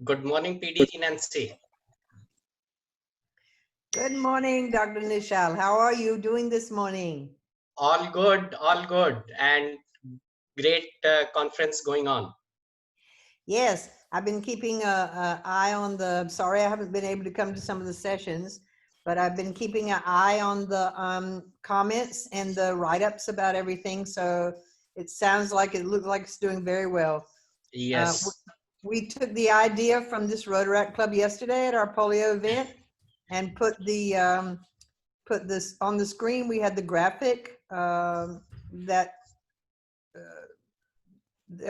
Good morning, PDG Nancy. Good morning, Dr. Nishal. How are you doing this morning? All good, and great conference going on. Yes, I've been keeping an eye on the, sorry I haven't been able to come to some of the sessions, but I've been keeping an eye on the comments and the write-ups about everything. So it sounds like it looks like it's doing very well. Yes. We took the idea from this Rotaract Club yesterday at our polio event and put this on the screen. We had the graphic that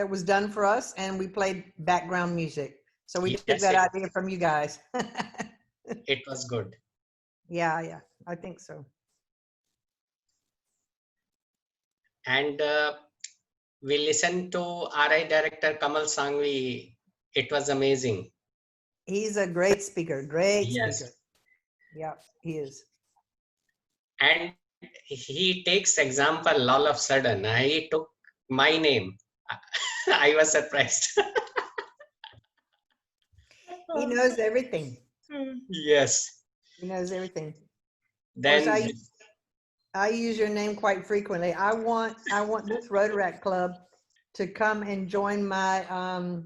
was done for us, and we played background music. So we took that idea from you guys. It was good. Yeah, I think so. And we listened to RI director Kamal Sangvi. It was amazing. He's a great speaker, great Yes. speaker. Yeah, he is. And he takes example all of a sudden. He took my name. I was surprised. He knows everything. Yes. He knows everything. Then of course, I use your name quite frequently. I want this Rotaract Club to come and join my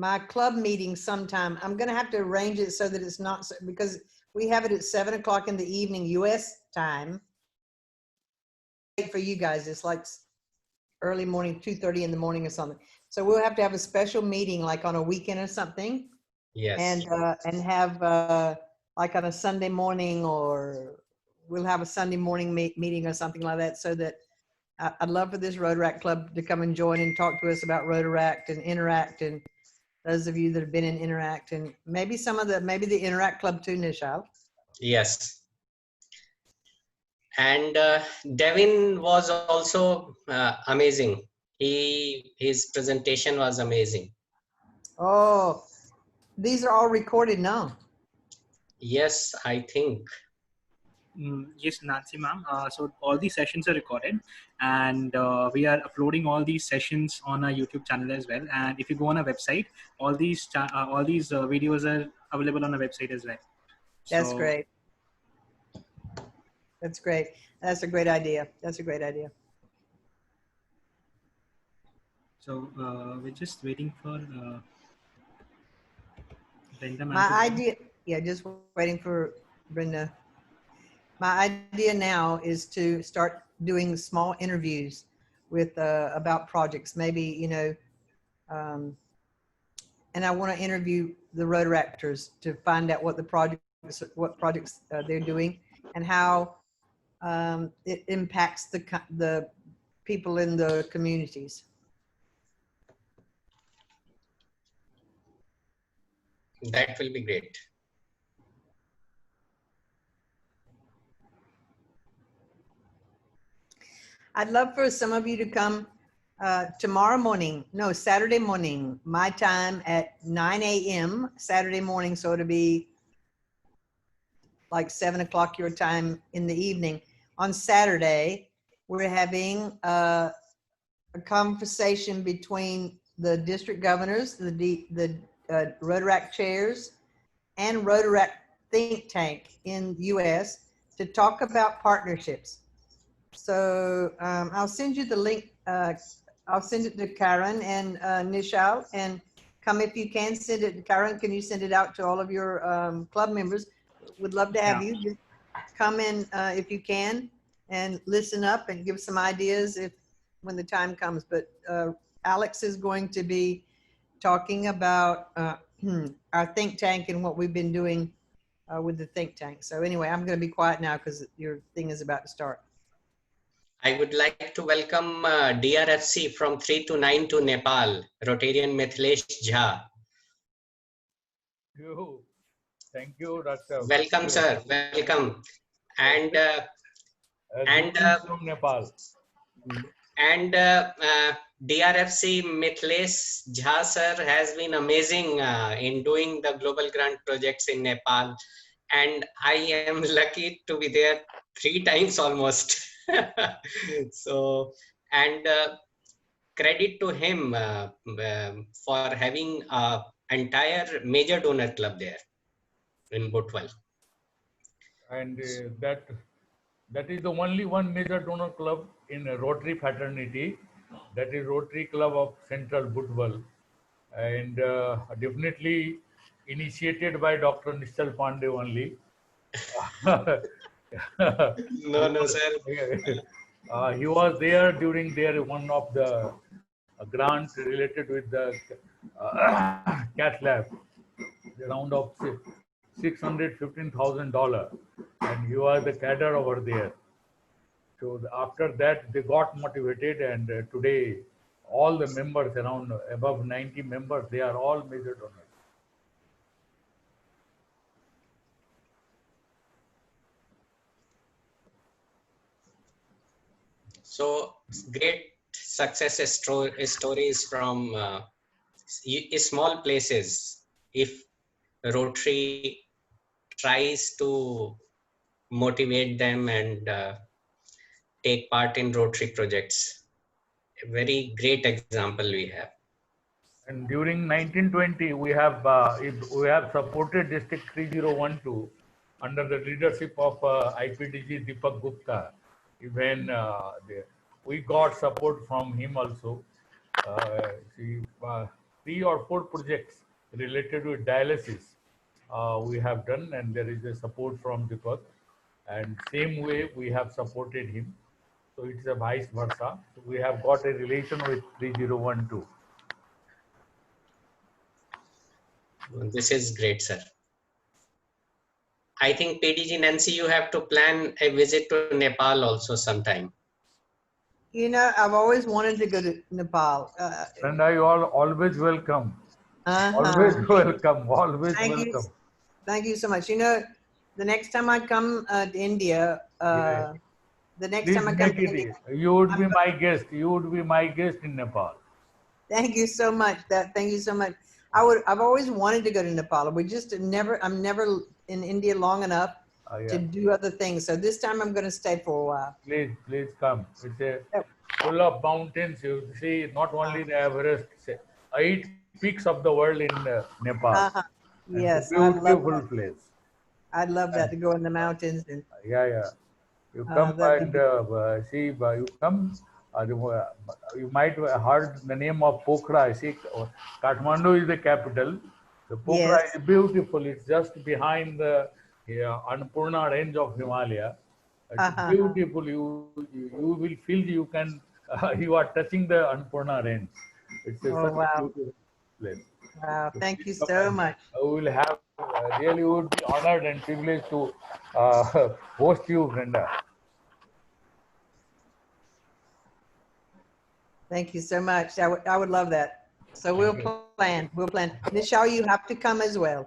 my club meeting sometime. I'm gonna have to arrange it so that it's not, because we have it at 7 o'clock in the evening US time. For you guys, it's like early morning, 2:30 in the morning or something. So we'll have to have a special meeting like on a weekend or something. yes. And have like on a Sunday morning, or we'll have a Sunday morning meeting or something like that, so that I'd love for this Rotaract Club to come and join and talk to us about Rotaract and Interact, and those of you that have been in Interact, and maybe maybe the Interact Club too, Nishal. Yes. And Devin was also amazing. His presentation was amazing. Oh, these are all recorded now. Yes, I think. Yes, Nancy ma'am. So all these sessions are recorded, and we are uploading all these sessions on our YouTube channel as well. And if you go on our website, all these videos are available on our website as well. That's great. That's great. That's a great idea. That's a great idea. So we're just waiting for Brenda. My idea, yeah, just waiting for Brenda. My idea now is to start doing small interviews with about projects, maybe, you know, and I want to interview the Rotaractors to find out what projects they're doing, and how it impacts the people in the communities. That will be great. I'd love for some of you to come Saturday morning, my time at 9 a.m. Saturday morning. So it'll be like 7 o'clock your time in the evening. On Saturday, we're having a conversation between the district governors, the Rotaract chairs, and Rotaract think tank in the US to talk about partnerships. So I'll send you the link. I'll send it to Karen and Nishal, and come if you can send it. Karen, can you send it out to all of your club members? Would love to have you just come in if you can, and listen up and give some ideas when the time comes. But Alex is going to be talking about our think tank and what we've been doing with the think tank. So anyway, I'm going to be quiet now because your thing is about to start. I would like to welcome DRFC from 3 to 9 to Nepal, Rotarian Mithilesh Jha. Thank you, Doctor. Welcome, sir. Welcome. And from Nepal. And DRFC Mithilesh Jha sir has been amazing in doing the global grant projects in Nepal, and I am lucky to be there 3 times almost. So, and credit to him for having a entire major donor club there in Butwal. And that is the only one major donor club in a Rotary fraternity. That is Rotary Club of Central Budwal, and definitely initiated by Dr. Nishal Pandey only. No, sir. He was there during their one of the grant related with the cath lab, the round of $615,000, and he was the cadre over there. So after that, they got motivated, and today all the members, around above 90 members, they are all major donors. So great success stories from small places. If Rotary tries to motivate them and take part in Rotary projects, a very great example we have. And during 1920, we have supported District 3012 under the leadership of IPDG Deepak Gupta. Even we got support from him also. See, 3 or 4 projects related with dialysis we have done, and there is a support from Deepak. And same way we have supported him. So it's a vice versa. So we have got a relation with 3012. This is great, sir. I think PDG Nancy, you have to plan a visit to Nepal also sometime. You know, I've always wanted to go to Nepal. Brenda, you are always welcome. Uh-huh. Always welcome. Always Thank welcome. you. Thank you so much. You know, the next time I come to India, Yeah. the next Please time I come make to it. India, You would be my guest. You would be my guest in Nepal. thank you so much. Thank you so much. I've always wanted to go to Nepal. I'm never in India long enough Yeah. to do other things. So this time I'm going to stay for a while. Please come. It's a full of mountains. You see not only the Everest, 8 peaks of the world in Nepal. Uh-huh. And Yes, it's a I'd love beautiful that. place. I'd love that to go in the mountains and Yeah. You come that'd be and see. You come. You might have heard the name of Pokhara. See, Kathmandu is the capital. The Pokhara yes. is beautiful. It's just behind the Annapurna range of Himalaya. It's Uh-huh. beautiful. You will feel you can you are touching the Annapurna range. It's Oh, such a wow. beautiful place. Wow. Thank you Come so and much. we will have really would be honored and privileged to host you, Brenda. Thank you so much. I would love that. So we'll plan. We'll plan. Nishal, you have to come as well.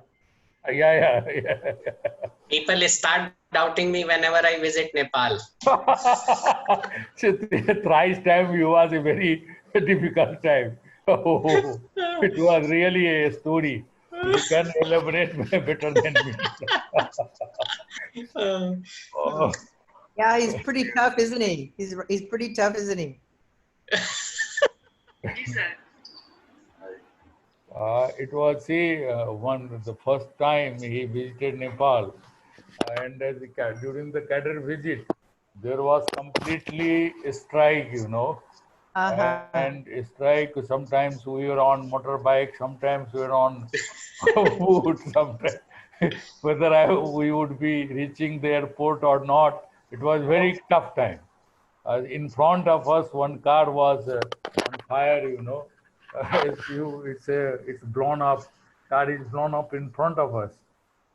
Yeah. People start doubting me whenever I visit Nepal. So, thrice time you was a very difficult time. Oh, it was really a story. You can elaborate better than me. Oh. Yeah, he's pretty tough, isn't he? He's pretty tough, isn't he? It was the first time he visited Nepal, and during the cadre visit, there was completely a strike, Uh-huh. and a strike. Sometimes we were on motorbike, sometimes we were on foot, sometimes whether we would be reaching the airport or not. It was very tough time. In front of us, one car was on fire, it's blown up. Car is blown up in front of us.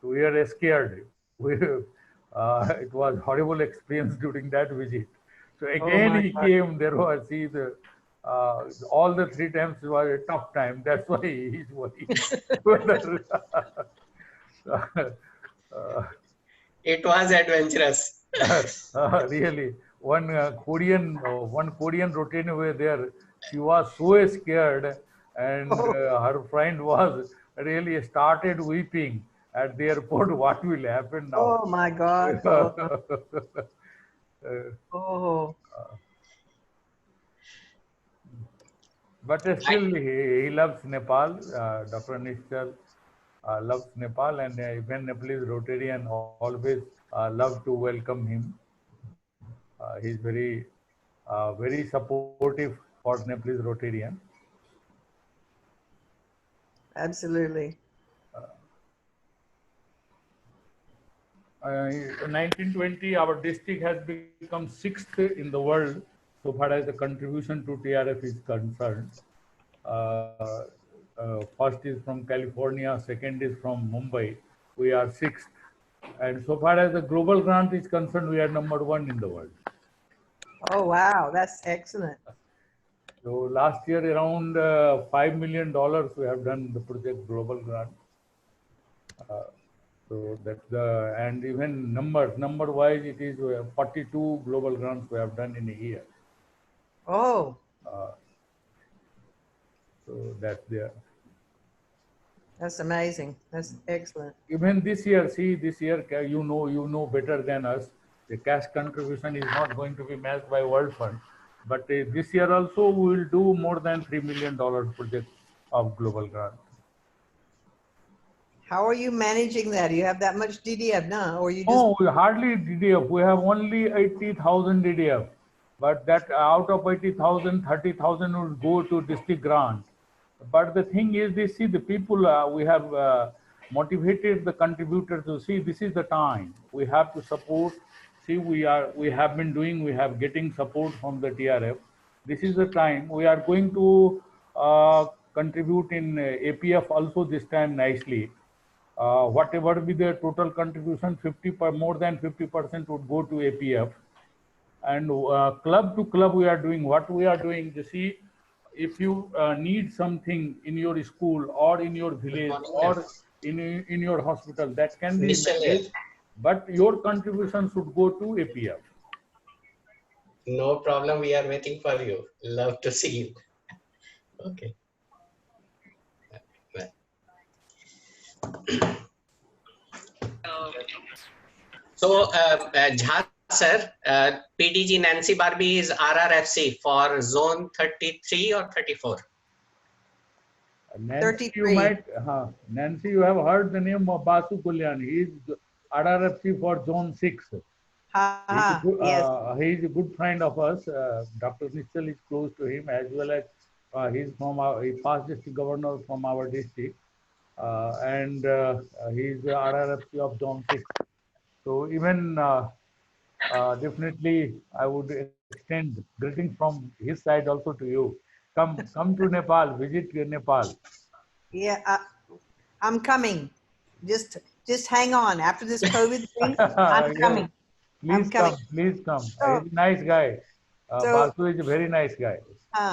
So we are scared. It was horrible experience during that visit. So again my he God. came. There was all the 3 times was a tough time. That's why he's worried. It was adventurous. Really, one Korean Rotarian were there. She was so scared, and her friend was really started weeping at the airport. What will happen now? Oh my God. Oh. But still, he loves Nepal. Dr. Nishchal loves Nepal, and even Nepalese Rotarian always love to welcome him. He's very supportive for Nepalese Rotarian. Absolutely. In 1920, our district has become 6th in the world so far as the contribution to TRF is concerned. First is from California, second is from Mumbai. We are 6th. And so far as the global grant is concerned, we are number 1 in the world. Oh, wow. That's excellent. So last year, around $5 million we have done the project global grant. So that's and even number wise, it is 42 global grants we have done in a year. Oh, So that's there. that's amazing. That's excellent. Even this year, this year, you know better than us, the cash contribution is not going to be matched by World Fund. But this year also, we will do more than $3 million project of global grant. How are you managing that? Do you have that much DDF now, or you just? No, we hardly DDF. We have only 80,000 DDF. But that out of 80,000, 30,000 would go to district grant. But the thing is, see the people, we have motivated the contributors to see this is the time. We have to support. See, we have been doing, we have getting support from the TRF. This is the time. We are going to contribute in APF also this time nicely. Whatever be the total contribution, more than 50% would go to APF. And club to club, we are doing what we are doing. You see, if you need something in your school or in your village or in your hospital, that can be managed, but your contribution should go to APF. No problem. We are waiting for you. Love to see you. Okay. So, Jha sir, PDG Nancy Barbie is RRFC for zone 33 or 34? Nancy, Nancy, you have heard the name of Basu Kulyan. He is RRFC for zone 6. Yes. He is a good friend of us. Dr. Nichal is close to him, as well as he's from he past district governor from our district. And he is the RRFC of zone 6. So even definitely I would extend greetings from his side also to you. Come to Nepal, visit Nepal. Yeah, I'm coming. Just hang on. After this COVID thing, I'm coming. Please come. He's a nice guy. Basu is a very nice guy.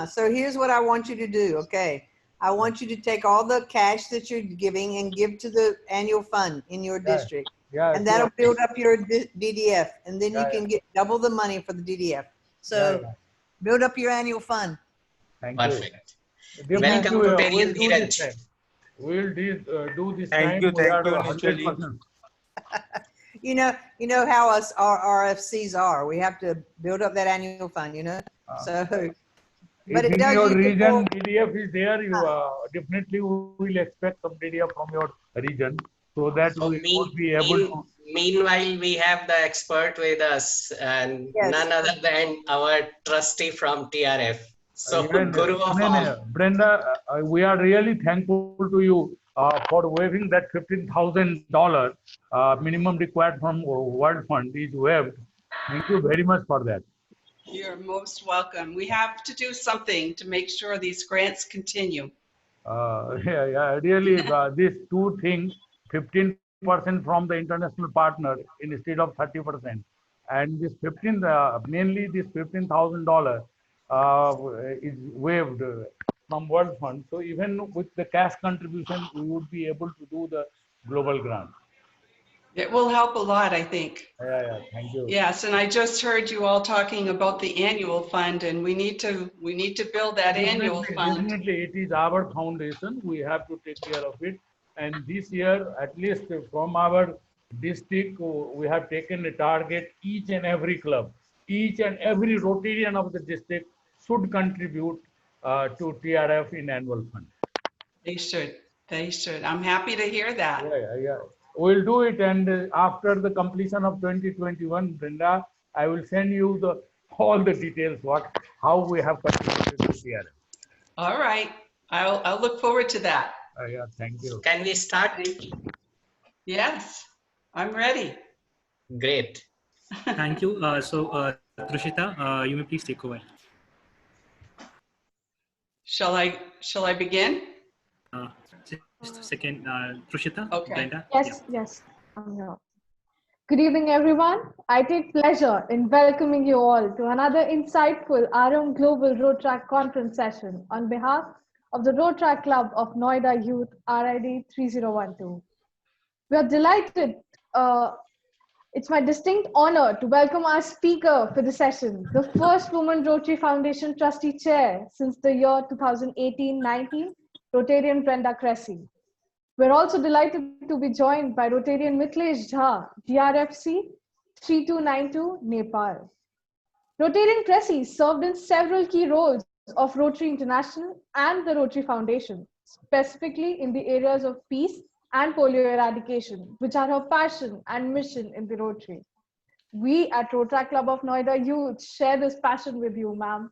So here's what I want you to do, okay? I want you to take all the cash that you're giving and give to the annual fund in your district. And that'll build up your DDF. And then you can get double the money for the DDF. So build up your annual fund. Thank Perfect. you. Welcome to Rotarian Dheeraj. We'll do this Thank time. you, We are doing actually. 100%. You know how us our RFCs are. We have to build up that annual fund, you know? So, but if it in does your you region DDF is there, you definitely will expect some DDF from your region, so that So we would be able to. Meanwhile, we have the expert with us, and none other than our trustee from TRF. So, Guru of all. Brenda, we are really thankful to you for waiving that $15,000 minimum required from World Fund is waived. Thank you very much for that. You're most welcome. We have to do something to make sure these grants continue. Really, these two things, 15% from the international partner instead of 30%, and this mainly this $15,000 is waived from World Fund. So even with the cash contribution, we would be able to do the global grant. It will help a lot, I think. Thank you. Yes, and I just heard you all talking about the annual fund, and we need to build that annual fund. Definitely, it is our foundation. We have to take care of it. And this year, at least from our district, we have taken a target. Each and every club, each and every Rotarian of the district should contribute to TRF in annual fund. They should. They should. I'm happy to hear that. Yeah. We'll do it, and after the completion of 2021, Brenda, I will send you all the details how we have contributed to TRF. All right. I'll look forward to that. Yeah, thank you. Can we start? Thank you. Yes, I'm ready. Great. Thank you. Trishita, you may please take over. Shall I begin? Just a second, Trishita. Okay. Brenda. Yes, I'm here. Good evening, everyone. I take pleasure in welcoming you all to another insightful Aarambh Global Rotaract Conference session on behalf of the Rotaract Club of Noida Youth, RID 3012. We are delighted. It's my distinct honor to welcome our speaker for the session, the first woman Rotary Foundation Trustee Chair since the year 2018-19, Rotarian Brenda Cressey. We're also delighted to be joined by Rotarian Mitlesh Jha, DRFC 3292, Nepal. Rotarian Cressey served in several key roles of Rotary International and the Rotary Foundation, specifically in the areas of peace and polio eradication, which are her passion and mission in the Rotary. We at Rotaract Club of Noida Youth share this passion with you, ma'am.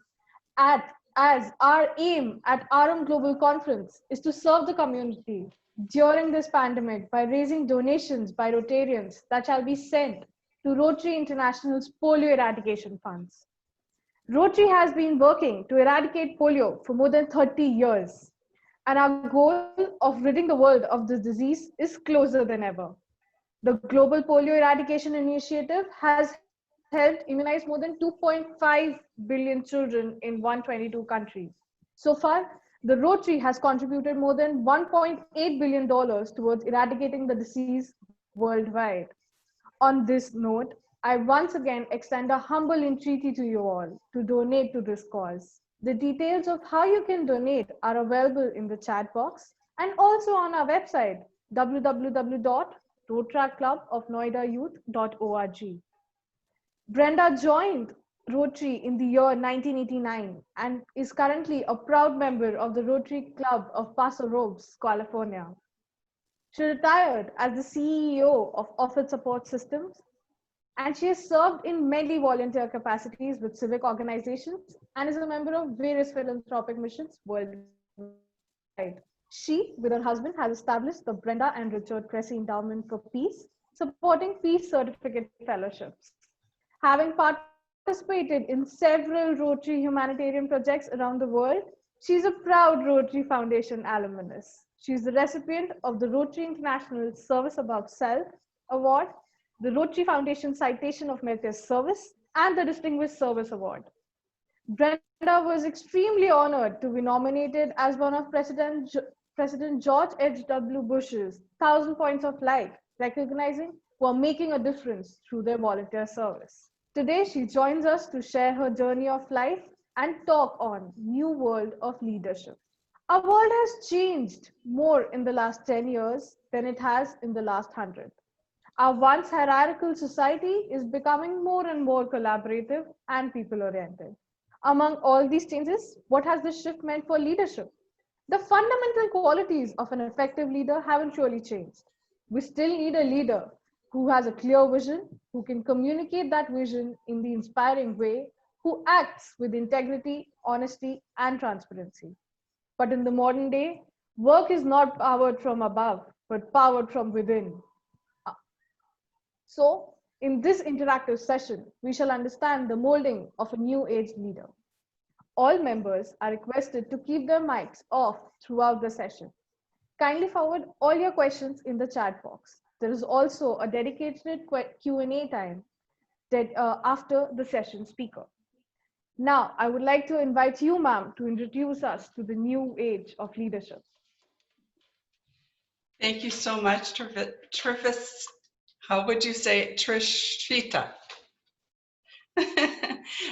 As our aim at Aarambh Global Conference is to serve the community during this pandemic by raising donations by Rotarians that shall be sent to Rotary International's polio eradication funds. Rotary has been working to eradicate polio for more than 30 years, and our goal of ridding the world of this disease is closer than ever. The Global Polio Eradication Initiative has helped immunize more than 2.5 billion children in 122 countries. So far, the Rotary has contributed more than $1.8 billion towards eradicating the disease worldwide. On this note, I once again extend a humble entreaty to you all to donate to this cause. The details of how you can donate are available in the chat box and also on our website, www.rotaractclubofnoidayouth.org. Brenda joined Rotary in the year 1989 and is currently a proud member of the Rotary Club of Paso Robles, California. She retired as the CEO of Office Support Systems, and she has served in many volunteer capacities with civic organizations and is a member of various philanthropic missions worldwide. She, with her husband, has established the Brenda and Richard Cressey Endowment for Peace, supporting peace certificate fellowships. Having participated in several Rotary humanitarian projects around the world, she's a proud Rotary Foundation alumnus. She's the recipient of the Rotary International Service Above Self Award, the Rotary Foundation Citation of Merit Service, and the Distinguished Service Award. Brenda was extremely honored to be nominated as one of President George H.W. Bush's 1,000 Points of Light, recognizing who are making a difference through their volunteer service. Today, she joins us to share her journey of life and talk on New World of Leadership. Our world has changed more in the last 10 years than it has in the last 100. Our once hierarchical society is becoming more and more collaborative and people-oriented. Among all these changes, what has this shift meant for leadership? The fundamental qualities of an effective leader haven't really changed. We still need a leader who has a clear vision, who can communicate that vision in the inspiring way, who acts with integrity, honesty, and transparency. But in the modern day, work is not powered from above, but powered from within. So, in this interactive session, we shall understand the molding of a new age leader. All members are requested to keep their mics off throughout the session. Kindly forward all your questions in the chat box. There is also a dedicated Q&A time after the session speaker. Now, I would like to invite you, ma'am, to introduce us to the new age of leadership. Thank you so much, how would you say it? Trishita.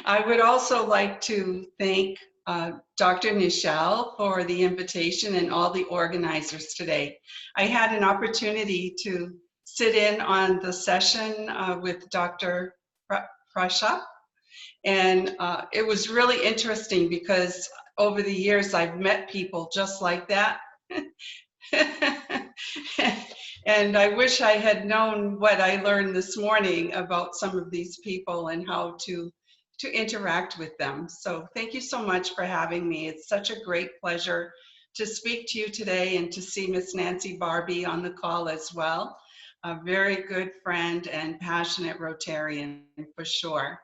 I would also like to thank Dr. Nichelle for the invitation and all the organizers today. I had an opportunity to sit in on the session with Dr. Prasha, And it was really interesting because over the years I've met people just like that. And I wish I had known what I learned this morning about some of these people and how to interact with them. So thank you so much for having me. It's such a great pleasure to speak to you today and to see Miss Nancy Barbie on the call as well. A very good friend and passionate Rotarian for sure.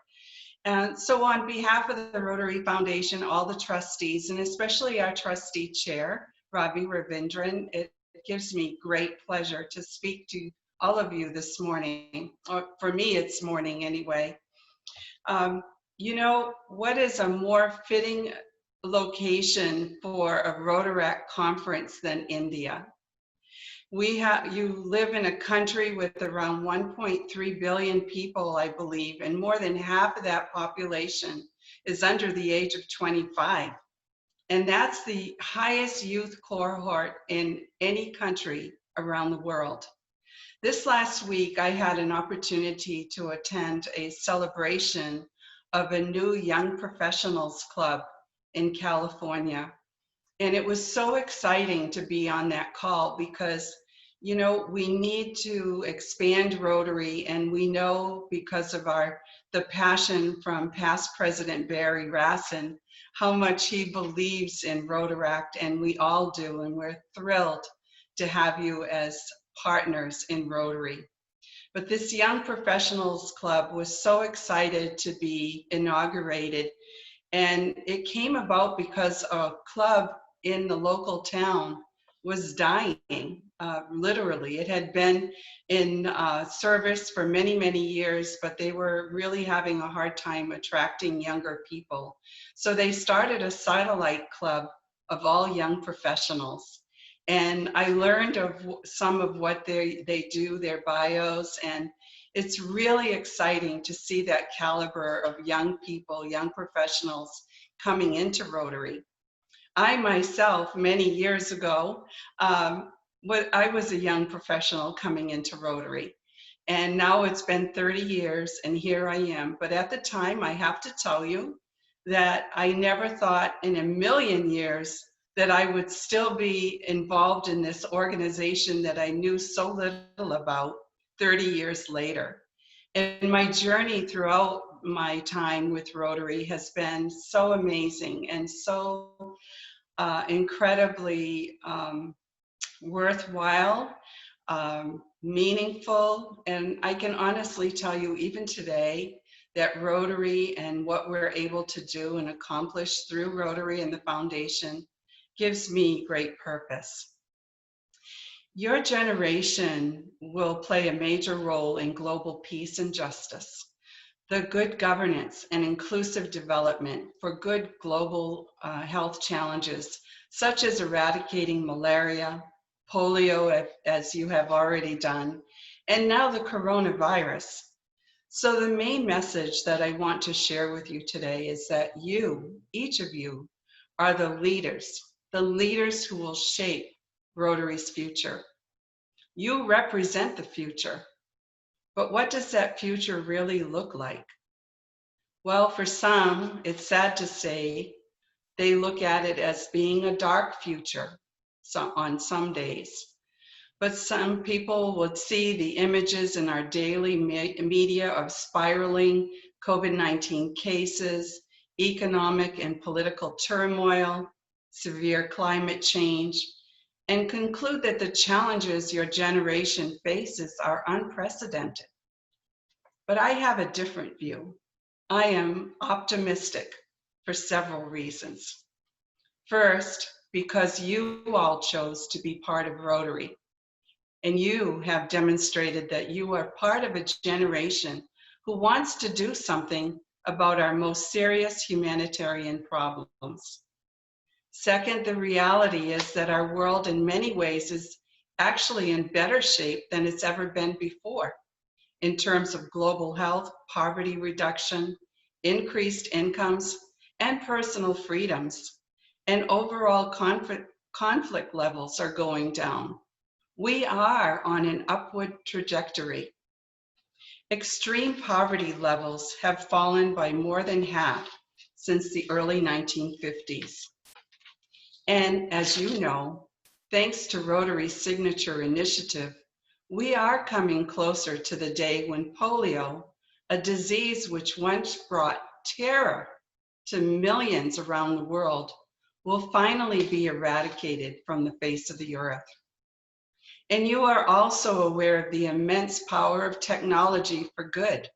And so on behalf of the Rotary Foundation, all the trustees, and especially our trustee chair, Ravi Ravindran, it gives me great pleasure to speak to all of you this morning, or for me it's morning anyway. You know, what is a more fitting location for a Rotaract conference than India? You live in a country with around 1.3 billion people, I believe, and more than half of that population is under the age of 25. And that's the highest youth cohort in any country around the world. This last week, I had an opportunity to attend a celebration of a new young professionals club in California. And it was so exciting to be on that call because, you know, we need to expand Rotary, and we know because of the passion from past President Barry Rassin, how much he believes in Rotaract, and we all do, and we're thrilled to have you as partners in Rotary. But this Young Professionals Club was so excited to be inaugurated, and it came about because a club in the local town was dying, literally. It had been in service for many, many years, but they were really having a hard time attracting younger people. So they started a satellite club of all young professionals. And I learned of some of what they do, their bios, and it's really exciting to see that caliber of young people, young professionals coming into Rotary. I myself, many years ago, I was a young professional coming into Rotary. And now it's been 30 years and here I am. But at the time, I have to tell you that I never thought in a million years that I would still be involved in this organization that I knew so little about 30 years later. And my journey throughout my time with Rotary has been so amazing and so incredibly worthwhile, meaningful. And I can honestly tell you, even today, that Rotary and what we're able to do and accomplish through Rotary and the foundation gives me great purpose. Your generation will play a major role in global peace and justice, the good governance and inclusive development for good global health challenges, such as eradicating malaria, polio, as you have already done, and now the coronavirus. So the main message that I want to share with you today is that you, each of you, are the leaders who will shape Rotary's future. You represent the future, but what does that future really look like? Well, for some, it's sad to say, they look at it as being a dark future on some days. But some people would see the images in our daily media of spiraling COVID-19 cases, economic and political turmoil, severe climate change, and conclude that the challenges your generation faces are unprecedented. But I have a different view. I am optimistic for several reasons. First, because you all chose to be part of Rotary, and you have demonstrated that you are part of a generation who wants to do something about our most serious humanitarian problems. Second, the reality is that our world in many ways is actually in better shape than it's ever been before in terms of global health, poverty reduction, increased incomes, and personal freedoms. And overall conflict levels are going down. We are on an upward trajectory. Extreme poverty levels have fallen by more than half since the early 1950s. And as you know, thanks to Rotary's signature initiative, we are coming closer to the day when polio, a disease which once brought terror to millions around the world, will finally be eradicated from the face of the earth. And you are also aware of the immense power of technology for good.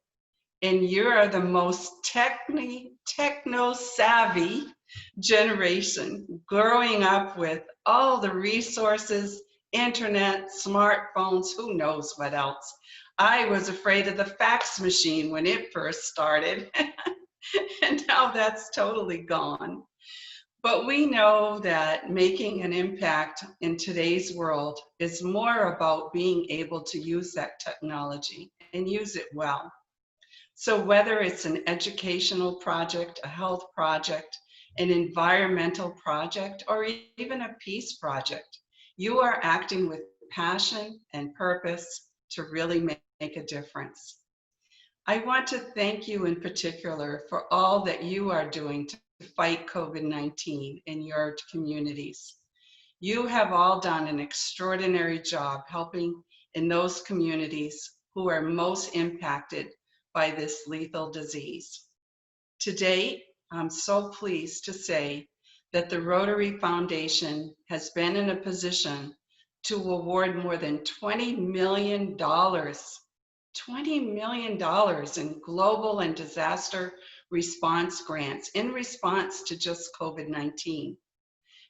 And you are the most techno-savvy generation, growing up with all the resources, internet, smartphones, who knows what else. I was afraid of the fax machine when it first started, and now that's totally gone. But we know that making an impact in today's world is more about being able to use that technology and use it well. So whether it's an educational project, a health project, an environmental project, or even a peace project, you are acting with passion and purpose to really make a difference. I want to thank you in particular for all that you are doing to fight COVID-19 in your communities. You have all done an extraordinary job helping in those communities who are most impacted by this lethal disease. To date, I'm so pleased to say that the Rotary Foundation has been in a position to award more than $20 million $20 million in global and disaster response grants in response to just COVID-19.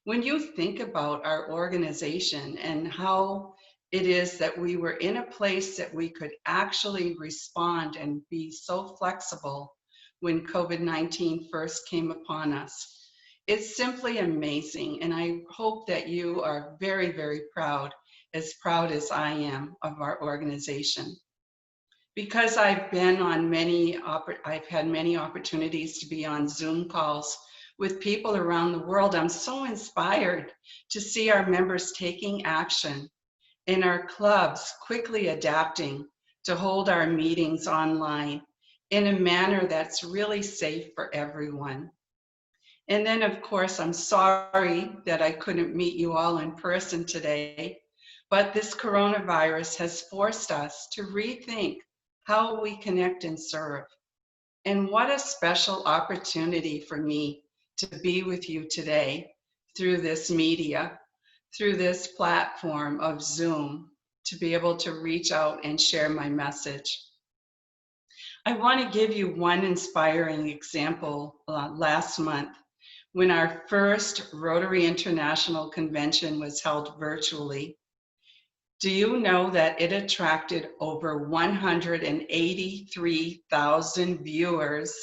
When you think about our organization and how it is that we were in a place that we could actually respond and be so flexible when COVID-19 first came upon us, it's simply amazing. And I hope that you are very, very proud as I am of our organization. Because I've been on I've had many opportunities to be on Zoom calls with people around the world, I'm so inspired to see our members taking action and our clubs quickly adapting to hold our meetings online in a manner that's really safe for everyone. And then, of course, I'm sorry that I couldn't meet you all in person today, but this coronavirus has forced us to rethink how we connect and serve. And what a special opportunity for me to be with you today through this media, through this platform of Zoom, to be able to reach out and share my message. I want to give you one inspiring example last month when our first Rotary International Convention was held virtually. Do you know that it attracted over 183,000 viewers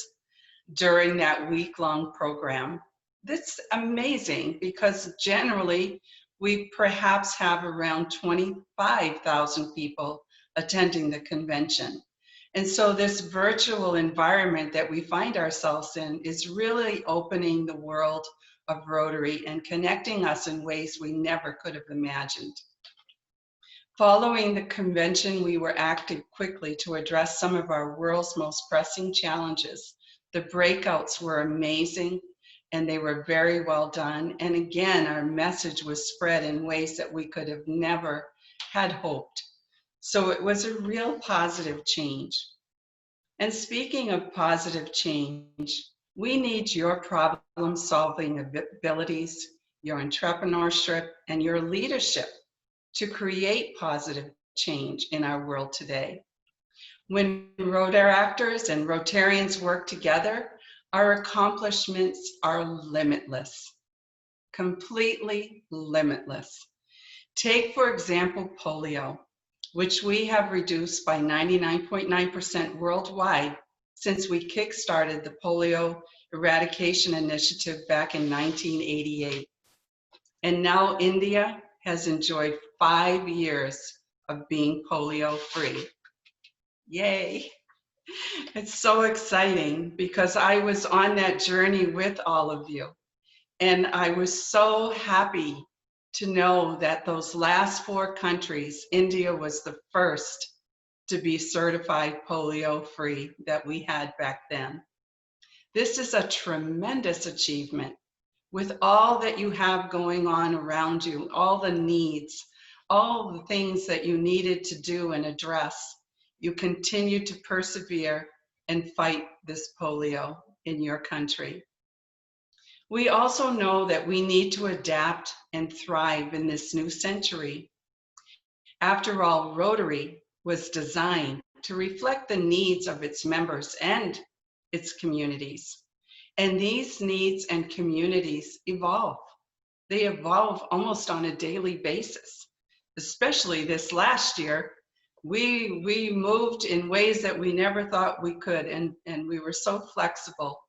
during that week-long program? That's amazing because generally we perhaps have around 25,000 people attending the convention. And so this virtual environment that we find ourselves in is really opening the world of Rotary and connecting us in ways we never could have imagined. Following the convention, we were acting quickly to address some of our world's most pressing challenges. The breakouts were amazing and they were very well done. And again, our message was spread in ways that we could have never had hoped. So it was a real positive change. And speaking of positive change, we need your problem-solving abilities, your entrepreneurship, and your leadership to create positive change in our world today. When Rotaractors and Rotarians work together, our accomplishments are limitless, completely limitless. Take, for example, polio, which we have reduced by 99.9% worldwide since we kickstarted the polio eradication initiative back in 1988. And now India has enjoyed 5 years of being polio-free. Yay! It's so exciting because I was on that journey with all of you. And I was so happy to know that those last 4 countries, India was the first to be certified polio-free that we had back then. This is a tremendous achievement. With all that you have going on around you, all the needs, all the things that you needed to do and address, you continue to persevere and fight this polio in your country. We also know that we need to adapt and thrive in this new century. After all, Rotary was designed to reflect the needs of its members and its communities. And these needs and communities evolve. They evolve almost on a daily basis. Especially this last year, we moved in ways that we never thought we could, and we were so flexible.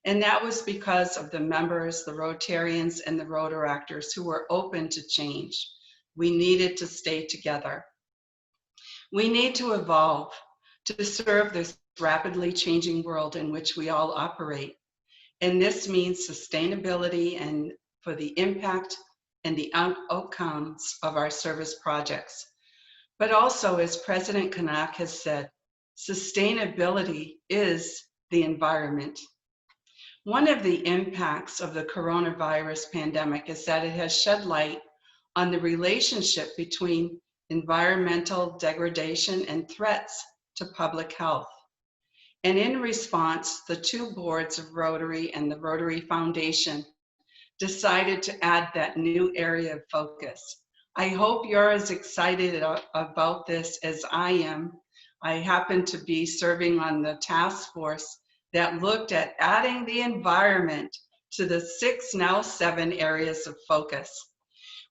And that was because of the members, the Rotarians, and the Rotaractors who were open to change. We needed to stay together. We need to evolve to serve this rapidly changing world in which we all operate. And this means sustainability and for the impact and the outcomes of our service projects. But also, as President Kanak has said, sustainability is the environment. One of the impacts of the coronavirus pandemic is that it has shed light on the relationship between environmental degradation and threats to public health. And in response, the two boards of Rotary and the Rotary Foundation decided to add that new area of focus. I hope you're as excited about this as I am. I happen to be serving on the task force that looked at adding the environment to the 6, now 7 areas of focus.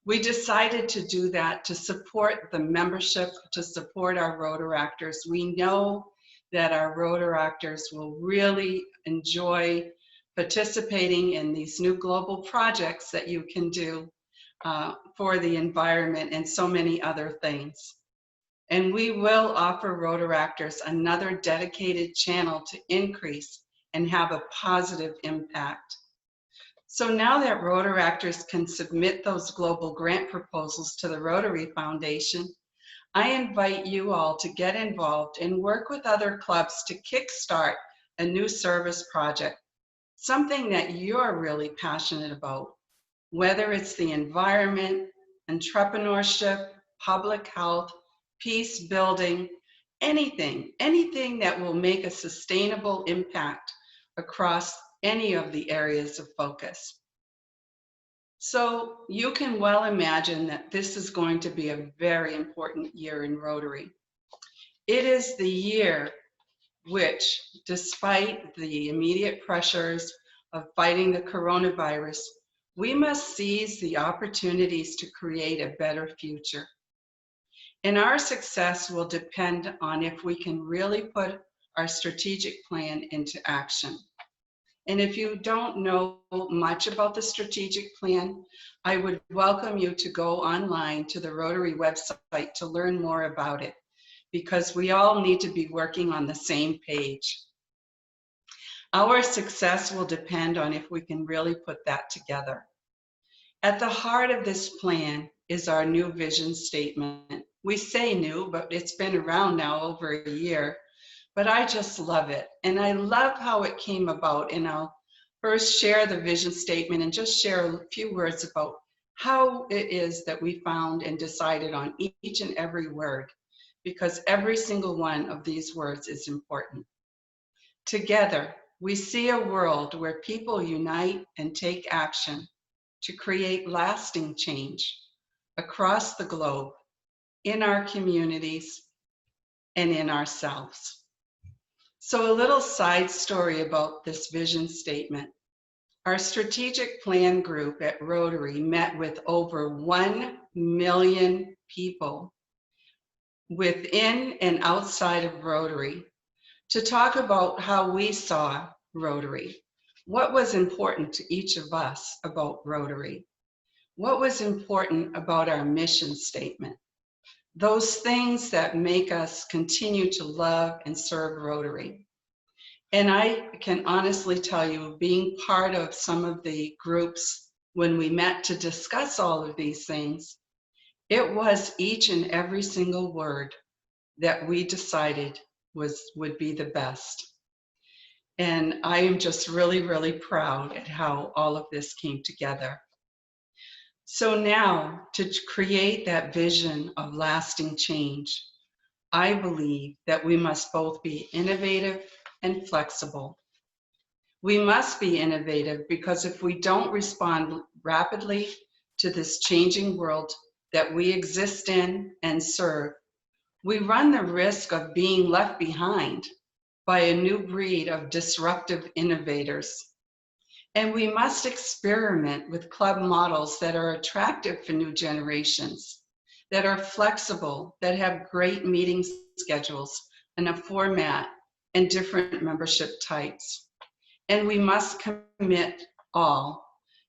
We decided to do that to support the membership, to support our Rotaractors. We know that our Rotaractors will really enjoy participating in these new global projects that you can do for the environment and so many other things. And we will offer Rotaractors another dedicated channel to increase and have a positive impact. So now that Rotaractors can submit those global grant proposals to the Rotary Foundation, I invite you all to get involved and work with other clubs to kickstart a new service project, something that you're really passionate about, whether it's the environment, entrepreneurship, public health, peace building, anything that will make a sustainable impact across any of the areas of focus. So you can well imagine that this is going to be a very important year in Rotary. It is the year which, despite the immediate pressures of fighting the coronavirus, we must seize the opportunities to create a better future. And our success will depend on if we can really put our strategic plan into action. And if you don't know much about the strategic plan, I would welcome you to go online to the Rotary website to learn more about it, because we all need to be working on the same page. Our success will depend on if we can really put that together. At the heart of this plan is our new vision statement. We say new, but it's been around now over a year. But I just love it. And I love how it came about. And I'll first share the vision statement and just share a few words about how it is that we found and decided on each and every word, because every single one of these words is important. Together, we see a world where people unite and take action to create lasting change across the globe, in our communities, and in ourselves. So a little side story about this vision statement. Our strategic plan group at Rotary met with over 1 million people within and outside of Rotary to talk about how we saw Rotary. What was important to each of us about Rotary? What was important about our mission statement? Those things that make us continue to love and serve Rotary. And I can honestly tell you, being part of some of the groups when we met to discuss all of these things, it was each and every single word that we decided would be the best. And I am just really, really proud at how all of this came together. So now, to create that vision of lasting change, I believe that we must both be innovative and flexible. We must be innovative because if we don't respond rapidly to this changing world that we exist in and serve, we run the risk of being left behind by a new breed of disruptive innovators. And we must experiment with club models that are attractive for new generations, that are flexible, that have great meeting schedules and a format and different membership types. And we must commit all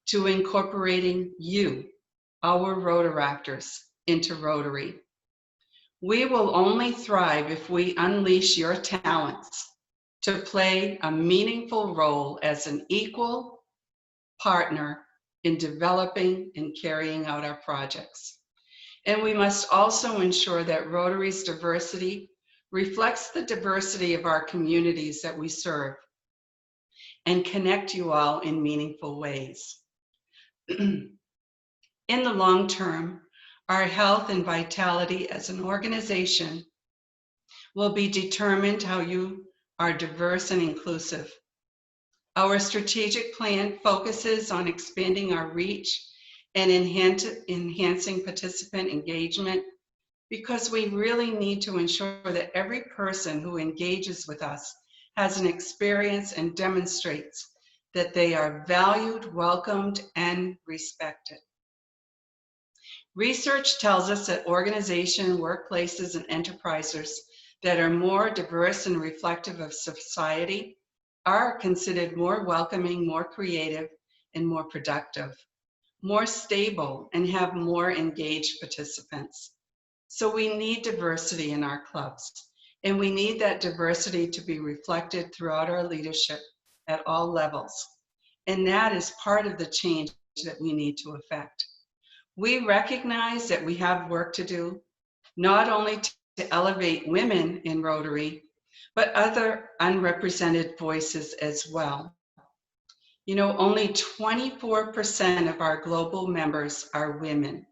to incorporating you, our Rotaractors, into Rotary. We will only thrive if we unleash your talents to play a meaningful role as an equal partner in developing and carrying out our projects. And we must also ensure that Rotary's diversity reflects the diversity of our communities that we serve and connect you all in meaningful ways. In the long term, our health and vitality as an organization will be determined how you are diverse and inclusive. Our strategic plan focuses on expanding our reach and enhancing participant engagement because we really need to ensure that every person who engages with us has an experience and demonstrates that they are valued, welcomed, and respected. Research tells us that organizations, workplaces, and enterprises that are more diverse and reflective of society are considered more welcoming, more creative, and more productive, more stable, and have more engaged participants. So we need diversity in our clubs, and we need that diversity to be reflected throughout our leadership at all levels. And that is part of the change that we need to effect. We recognize that we have work to do, not only to elevate women in Rotary, but other unrepresented voices as well. You know, only 24% of our global members are women,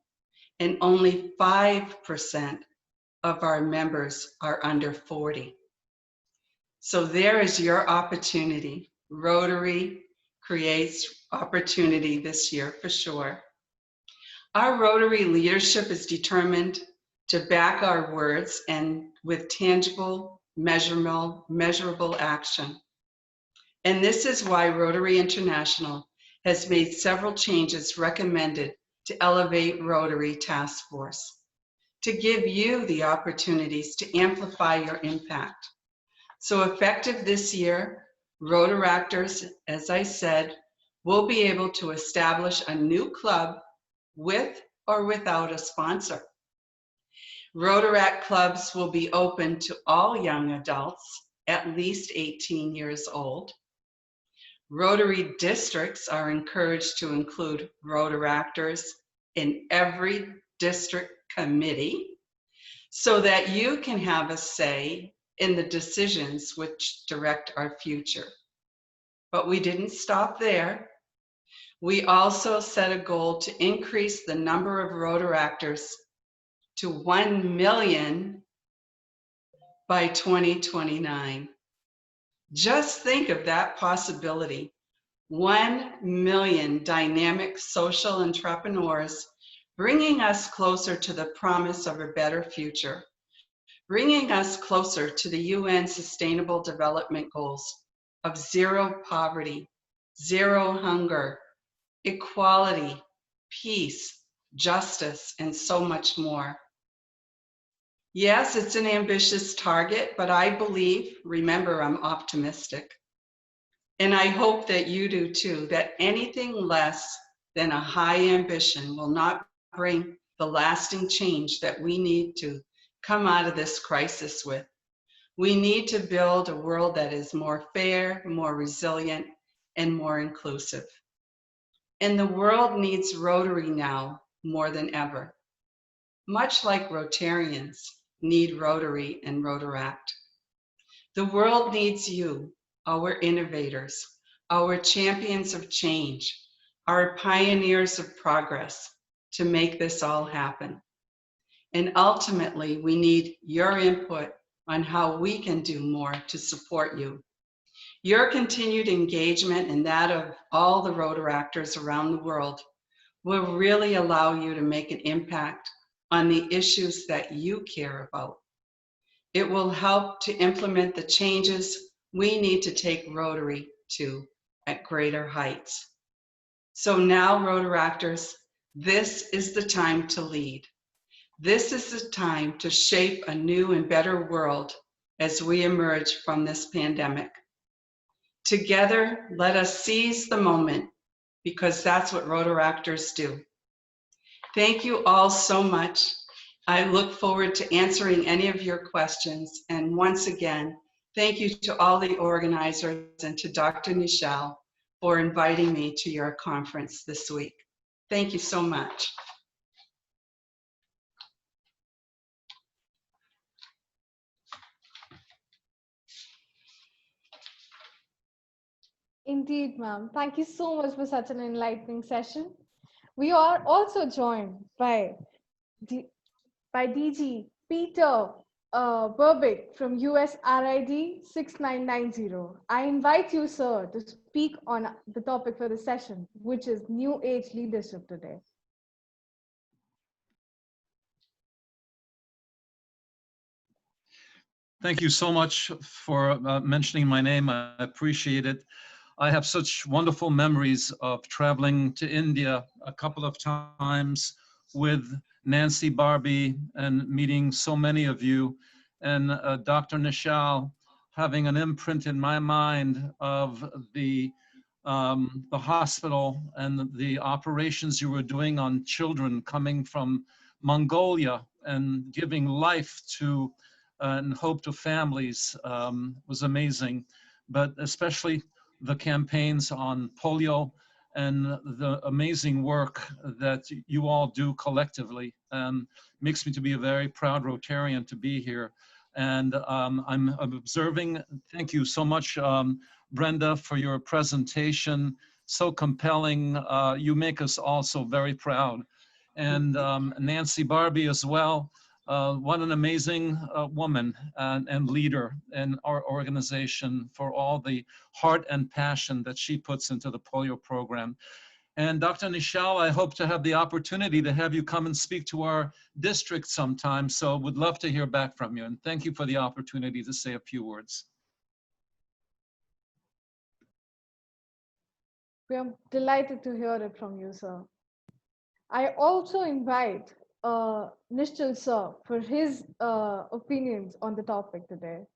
and only 5% of our members are under 40. So there is your opportunity. Rotary creates opportunity this year for sure. Our Rotary leadership is determined to back our words and with tangible, measurable action. And this is why Rotary International has made several changes recommended to elevate Rotary Task Force, to give you the opportunities to amplify your impact. So effective this year, Rotaractors, as I said, will be able to establish a new club with or without a sponsor. Rotaract clubs will be open to all young adults, at least 18 years old. Rotary districts are encouraged to include Rotaractors in every district committee so that you can have a say in the decisions which direct our future. But we didn't stop there. We also set a goal to increase the number of Rotaractors to 1 million by 2029. Just think of that possibility. 1 million dynamic social entrepreneurs bringing us closer to the promise of a better future, bringing us closer to the UN Sustainable Development Goals of zero poverty, zero hunger, equality, peace, justice, and so much more. Yes, it's an ambitious target, but I believe, remember, I'm optimistic. And I hope that you do too, that anything less than a high ambition will not bring the lasting change that we need to come out of this crisis with. We need to build a world that is more fair, more resilient, and more inclusive. And the world needs Rotary now more than ever. Much like Rotarians, need Rotary and Rotaract. The world needs you, our innovators, our champions of change, our pioneers of progress to make this all happen. And ultimately, we need your input on how we can do more to support you. Your continued engagement and that of all the Rotaractors around the world will really allow you to make an impact on the issues that you care about. It will help to implement the changes we need to take Rotary to at greater heights. So now, Rotaractors, this is the time to lead. This is the time to shape a new and better world as we emerge from this pandemic. Together, let us seize the moment, because that's what Rotaractors do. Thank you all so much. I look forward to answering any of your questions. And once again, thank you to all the organizers and to Dr. Nichelle for inviting me to your conference this week. Thank you so much. Indeed, ma'am. Thank you so much for such an enlightening session. We are also joined by DG Peter Burbick from US RID 6990. I invite you, sir, to speak on the topic for the session, which is New Age Leadership today. Thank you so much for mentioning my name. I appreciate it. I have such wonderful memories of traveling to India a couple of times with Nancy Barbie and meeting so many of you, and Dr. Nichelle having an imprint in my mind of the hospital and the operations you were doing on children coming from Mongolia and giving life to and hope to families was amazing, but especially the campaigns on polio and the amazing work that you all do collectively makes me to be a very proud Rotarian to be here. And I'm observing, thank you so much, Brenda, for your presentation. So compelling. You make us all so very proud. And Nancy Barbie as well. What an amazing woman and leader in our organization for all the heart and passion that she puts into the polio program. And Dr. Nichelle, I hope to have the opportunity to have you come and speak to our district sometime. So would love to hear back from you. And thank you for the opportunity to say a few words. We are delighted to hear it from you, sir. I also invite Nishchal sir for his opinions on the topic today.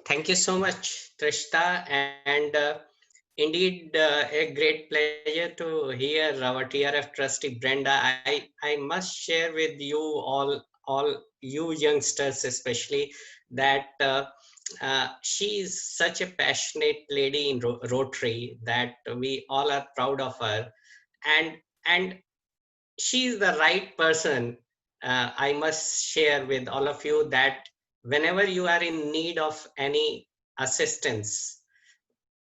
Thank you so much, Trishta, and indeed a great pleasure to hear our TRF trustee Brenda. I must share with you all you youngsters especially, that she is such a passionate lady in Rotary that we all are proud of her, and she is the right person. I must share with all of you that whenever you are in need of any assistance,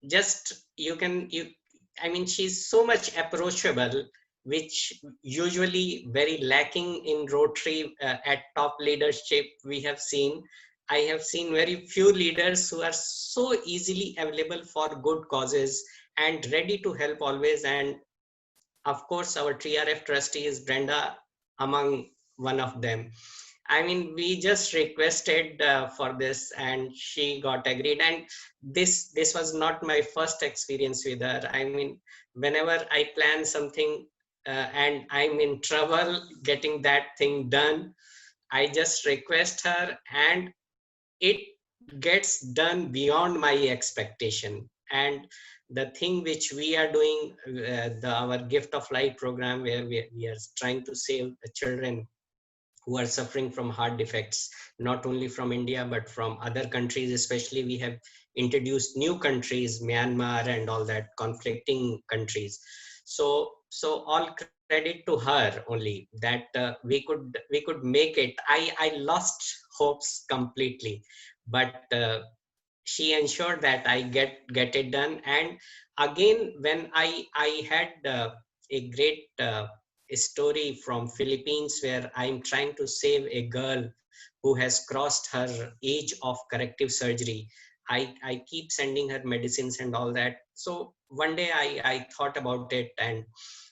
just I mean, she's so much approachable, which usually very lacking in Rotary at top leadership. I have seen very few leaders who are so easily available for good causes and ready to help always. And of course, our TRF trustee is Brenda among one of them. I mean, we just requested for this and she got agreed. And this was not my first experience with her. I mean, whenever I plan something and I'm in trouble getting that thing done, I just request her and it gets done beyond my expectation. And the thing which we are doing, our Gift of Life program, where we are trying to save the children who are suffering from heart defects, not only from India, but from other countries. Especially we have introduced new countries, Myanmar and all that, conflicting countries. So all credit to her only, that we could make it. I lost hopes completely, but she ensured that I get it done. And again, when I had a great story from Philippines, where I'm trying to save a girl who has crossed her age of corrective surgery. I keep sending her medicines and all that. So one day I thought about it, and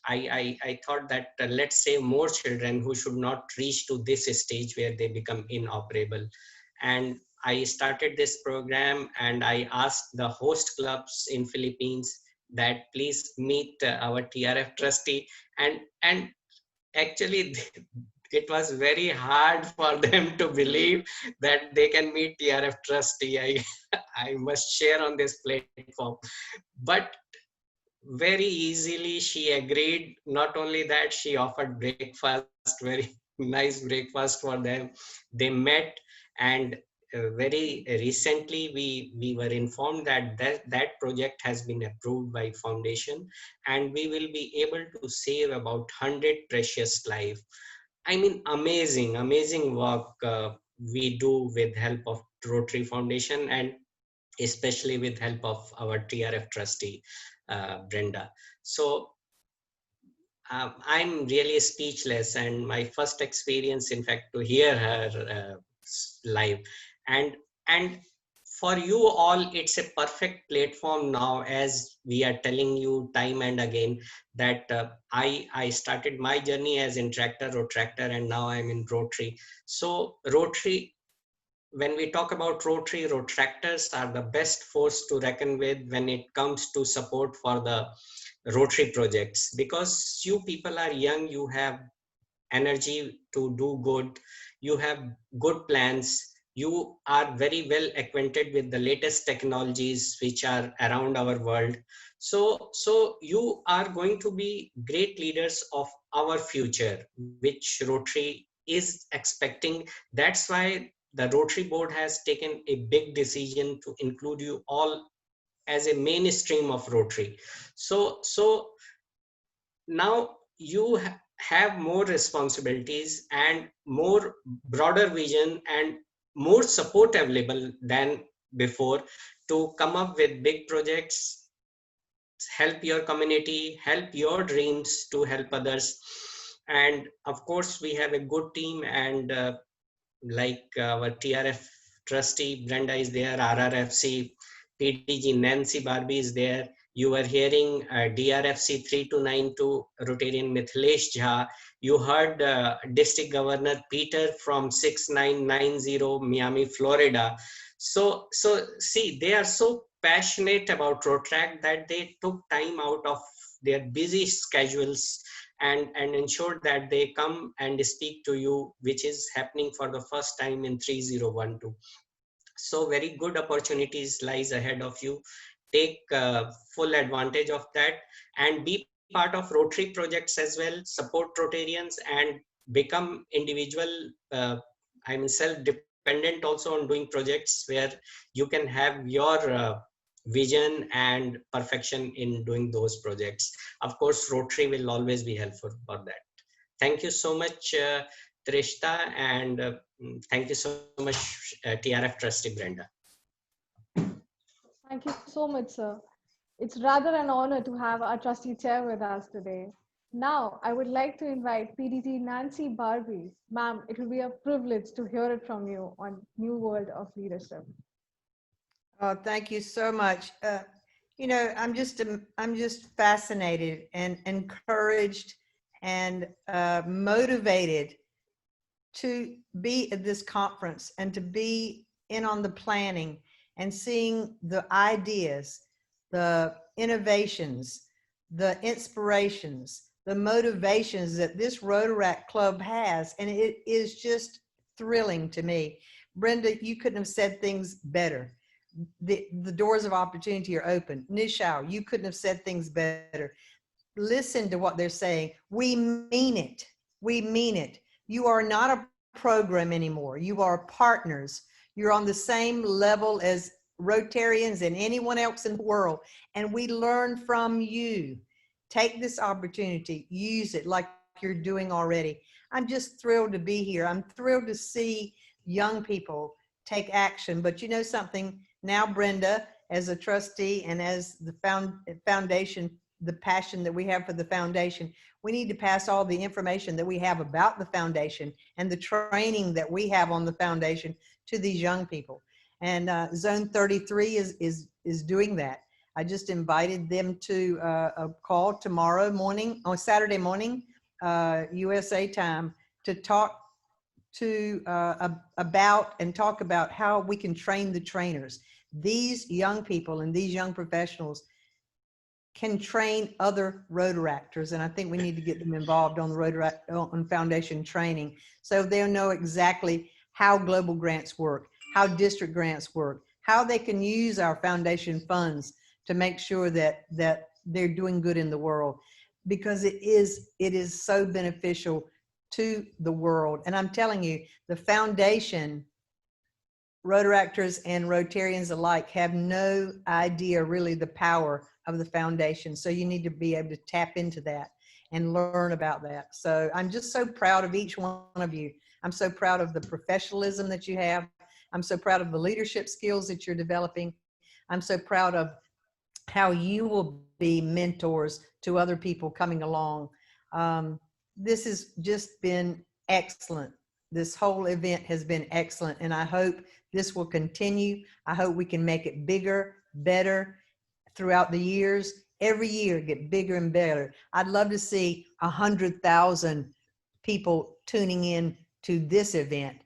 I thought that let's save more children who should not reach to this stage where they become inoperable. And I started this program, and I asked the host clubs in Philippines that please meet our TRF trustee. And actually it was very hard for them to believe that they can meet TRF trustee. I must share on this platform. But very easily she agreed. Not only that, she offered breakfast, very nice breakfast for them. They met, and very recently we were informed that that project has been approved by foundation, and we will be able to save about 100 precious life. I mean, amazing work we do with help of Rotary Foundation, and especially with help of our TRF trustee, Brenda. So I'm really speechless, and my first experience, in fact, to hear her live. And for you all, it's a perfect platform now, as we are telling you time and again, that I started my journey as interactor, Rotractor, and now I'm in Rotary. So Rotary, when we talk about Rotary, Rotractors are the best force to reckon with when it comes to support for the Rotary projects, because you people are young, you have energy to do good, you have good plans, you are very well acquainted with the latest technologies which are around our world. So you are going to be great leaders of our future, which Rotary is expecting. That's why the Rotary board has taken a big decision to include you all as a mainstream of Rotary. So now you have more responsibilities and more broader vision and more support available than before to come up with big projects, help your community, help your dreams to help others. And of course, we have a good team, and like our TRF trustee Brenda is there, RRFC PDG Nancy Barbie is there. You were hearing DRFC 3292 Rotarian Mithilesh Jha. You heard District Governor Peter from 6990 Miami, Florida. So see, they are so passionate about Rotaract that they took time out of their busy schedules and ensured that they come and speak to you, which is happening for the first time in 3012. So very good opportunities lies ahead of you. Take full advantage of that and be part of Rotary projects as well. Support Rotarians and become individual, self-dependent also on doing projects where you can have your vision and perfection in doing those projects. Of course, Rotary will always be helpful for that. Thank you so much, Trishta, and thank you so much, TRF trustee Brenda. Thank you so much, sir. It's rather an honor to have our trustee chair with us today. Now, I would like to invite PDG Nancy Barbie. Ma'am, it will be a privilege to hear it from you on New World of Leadership. Oh, thank you so much. You know, I'm just fascinated and encouraged and motivated to be at this conference and to be in on the planning and seeing the ideas, the innovations, the inspirations, the motivations that this Rotaract Club has. And it is just thrilling to me. Brenda, you couldn't have said things better. The doors of opportunity are open. Nishao, you couldn't have said things better. Listen to what they're saying. We mean it. We mean it. You are not a program anymore. You are partners. You're on the same level as Rotarians and anyone else in the world. And we learn from you. Take this opportunity, use it like you're doing already. I'm just thrilled to be here. I'm thrilled to see young people take action. But you know something, now Brenda, as a trustee and as the foundation, the passion that we have for the foundation, we need to pass all the information that we have about the foundation and the training that we have on the foundation to these young people. And Zone 33 is doing that. I just invited them to a call tomorrow morning, on Saturday morning, USA time, to talk to talk about how we can train the trainers. These young people and these young professionals can train other Rotaractors, and I think we need to get them involved on the Rotaract on foundation training, so they'll know exactly how global grants work, how district grants work, how they can use our foundation funds to make sure that they're doing good in the world, because it is so beneficial to the world. And I'm telling you, the foundation, Rotaractors and Rotarians alike, have no idea really the power of the foundation. So you need to be able to tap into that and learn about that. So I'm just so proud of each one of you. I'm so proud of the professionalism that you have. I'm so proud of the leadership skills that you're developing. I'm so proud of how you will be mentors to other people coming along. This has just been excellent. This whole event has been excellent, and I hope this will continue. I hope we can make it bigger, better throughout the years. Every year get bigger and better. I'd love to see 100,000 people tuning in to this event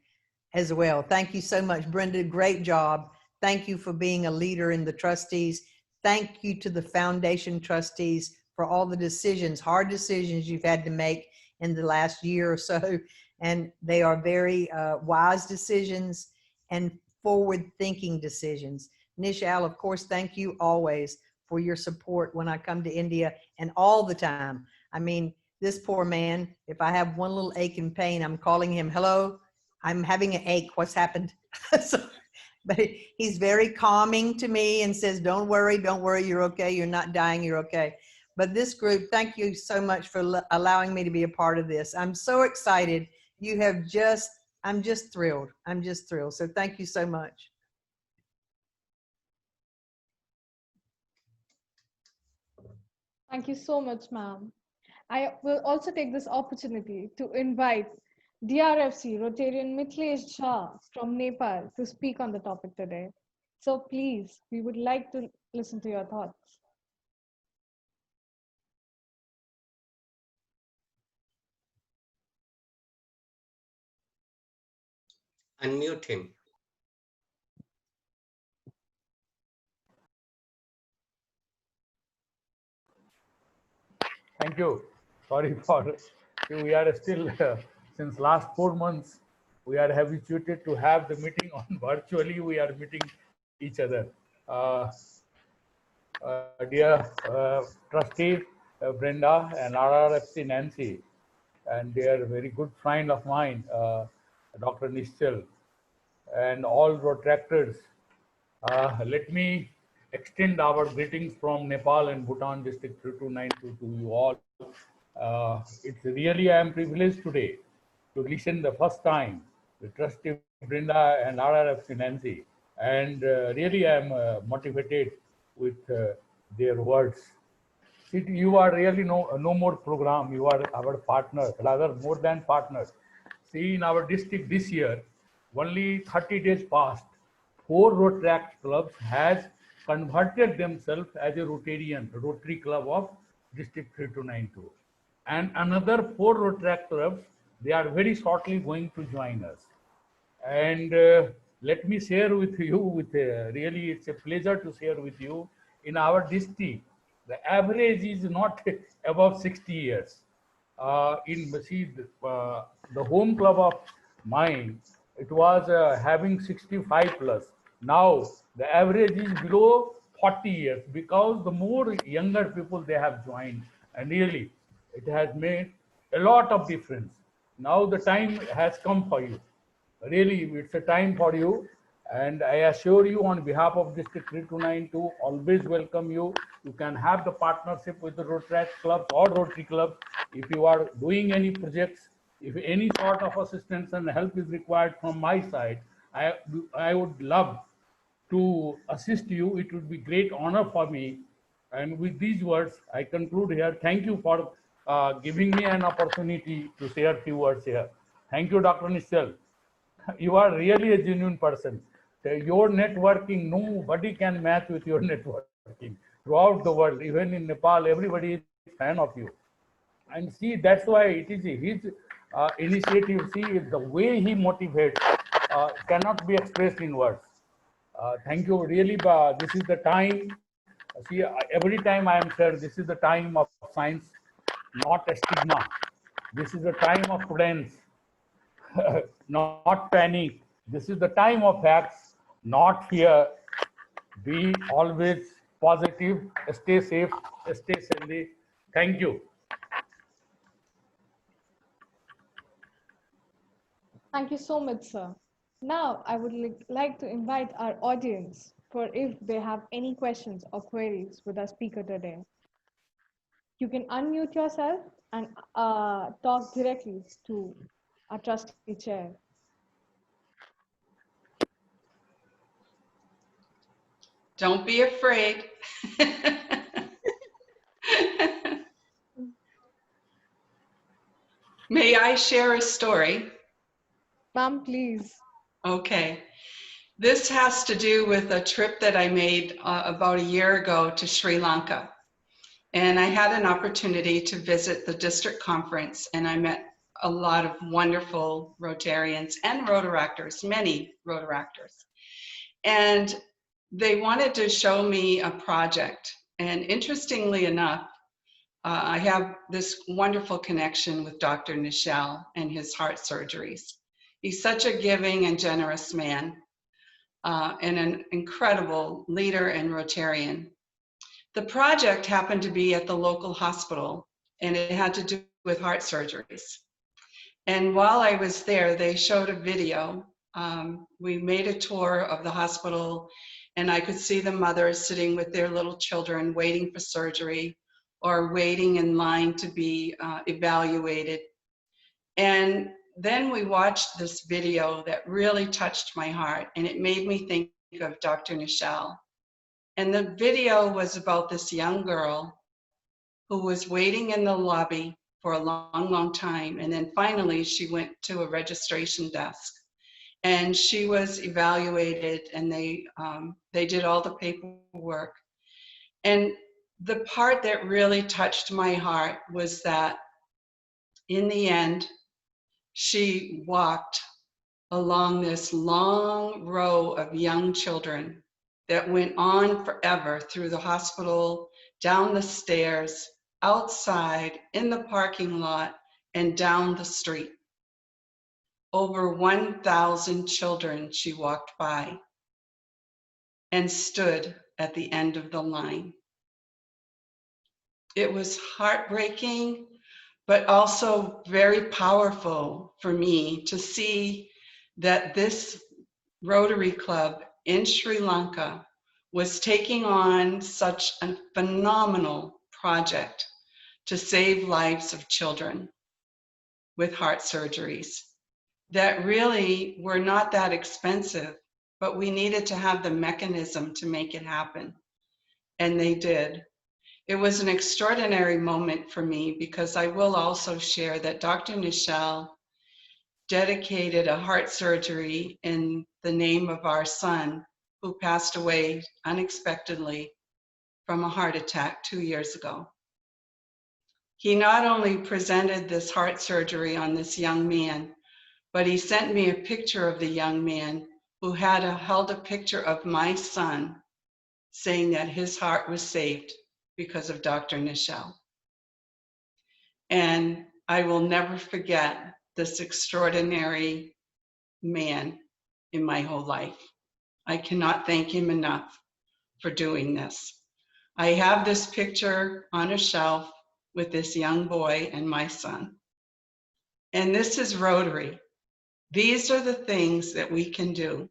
as well. Thank you so much, Brenda. Great job. Thank you for being a leader in the trustees. Thank you to the foundation trustees for all the decisions, hard decisions you've had to make in the last year or so. And they are very wise decisions and forward-thinking decisions. Nishal, of course, thank you always for your support when I come to India, and all the time. I mean, this poor man, if I have one little ache and pain, I'm calling him, hello, I'm having an ache, what's happened? So, but he's very calming to me and says, don't worry, you're okay, you're not dying, you're okay. But this group, thank you so much for allowing me to be a part of this. I'm so excited. I'm just thrilled. So thank you so much. Thank you so much, ma'am. I will also take this opportunity to invite DRFC Rotarian Mithilesh Jha from Nepal to speak on the topic today. So please, we would like to listen to your thoughts. Unmute him. Thank you. Sorry for, we are still, since last 4 months, we are habituated to have the meeting on virtually, we are meeting each other. Dear trustee Brenda and RRFC Nancy, and dear very good friend of mine, Dr. Nischal, and all Rotaractors, let me extend our greetings from Nepal and Bhutan District 3292 to you all. It's really, I am privileged today to listen the first time to trustee Brenda and RRFC Nancy, and really I am motivated with their words. See, you are really no more program, you are our partner, rather more than partners. See, in our district this year, only 30 days past, 4 Rotaract clubs has converted themselves as a Rotary Club of District 3292. And another 4 Rotaract clubs, they are very shortly going to join us. And let me share with you, really it's a pleasure to share with you, in our district, the average is not above 60 years. The home club of mine, it was having 65 plus. Now the average is below 40 years, because the more younger people they have joined, and really it has made a lot of difference. Now the time has come for you. Really, it's a time for you. And I assure you on behalf of District 3292, always welcome you. You can have the partnership with the Rotaract clubs or Rotary clubs. If you are doing any projects, if any sort of assistance and help is required from my side, I would love to assist you. It would be great honor for me. And with these words, I conclude here. Thank you for giving me an opportunity to share a few words here. Thank you, Dr. Nishal. You are really a genuine person. Your networking, nobody can match with your networking throughout the world. Even in Nepal, everybody is a fan of you. And see, that's why it is his initiative. See, the way he motivates cannot be expressed in words. Thank you, really. This is the time. See, every time I am sure this is the time of science, not a stigma. This is the time of prudence, not panic. This is the time of facts, not fear. Be always positive, stay safe, stay healthy. Thank you. Thank you so much, sir. Now, I would like to invite our audience for if they have any questions or queries with our speaker today. You can unmute yourself and talk directly to our trustee chair. Don't be afraid. May I share a story? Ma'am, please. Okay. This has to do with a trip that I made about a year ago to Sri Lanka. And I had an opportunity to visit the district conference, and I met a lot of wonderful Rotarians and Rotaractors, many Rotaractors. And they wanted to show me a project. And interestingly enough, I have this wonderful connection with Dr. Nishal and his heart surgeries. He's such a giving and generous man, and an incredible leader and Rotarian. The project happened to be at the local hospital, and it had to do with heart surgeries. And while I was there, they showed a video. We made a tour of the hospital, and I could see the mothers sitting with their little children waiting for surgery or waiting in line to be evaluated. And then we watched this video that really touched my heart, and it made me think of Dr. Nishal. And the video was about this young girl who was waiting in the lobby for a long, long time. And then finally she went to a registration desk, and she was evaluated, and they did all the paperwork. And the part that really touched my heart was that in the end, she walked along this long row of young children that went on forever through the hospital, down the stairs, outside, in the parking lot, and down the street. Over 1,000 children she walked by and stood at the end of the line. It was heartbreaking, but also very powerful for me to see that this Rotary Club in Sri Lanka was taking on such a phenomenal project to save lives of children with heart surgeries that really were not that expensive, but we needed to have the mechanism to make it happen. And they did. It was an extraordinary moment for me, because I will also share that Dr. Nishal dedicated a heart surgery in the name of our son, who passed away unexpectedly from a heart attack 2 years ago. He not only presented this heart surgery on this young man, but he sent me a picture of the young man who held a picture of my son, saying that his heart was saved because of Dr. Nishal. And I will never forget this extraordinary man in my whole life. I cannot thank him enough for doing this. I have this picture on a shelf with this young boy and my son. And this is Rotary. These are the things that we can do.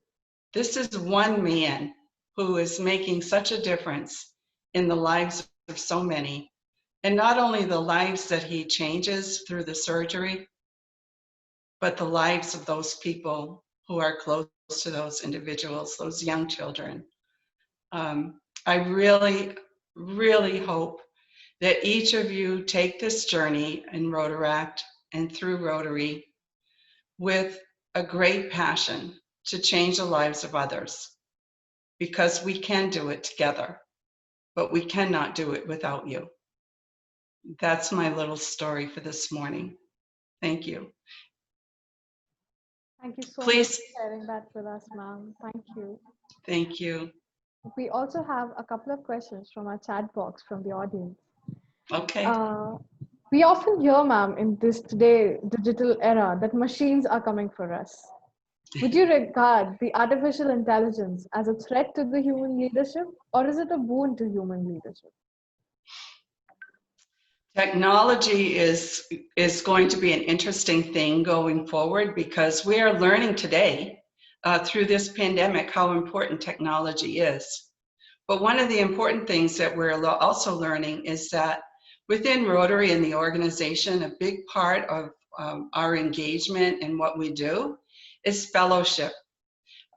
This is one man who is making such a difference in the lives of so many. And not only the lives that he changes through the surgery, but the lives of those people who are close to those individuals, those young children. I really, really hope that each of you take this journey in Rotaract and through Rotary with a great passion to change the lives of others, because we can do it together, but we cannot do it without you. That's my little story for this morning. Thank you. Thank you so much Please. for sharing that with us, ma'am. Thank you. Thank you. We also have a couple of questions from our chat box from the audience. Okay. We often hear, ma'am, in this today digital era that machines are coming for us. Would you regard the artificial intelligence as a threat to the human leadership, or is it a boon to human leadership? Technology is going to be an interesting thing going forward, because we are learning today through this pandemic how important technology is. But one of the important things that we're also learning is that within Rotary and the organization, a big part of our engagement and what we do is fellowship.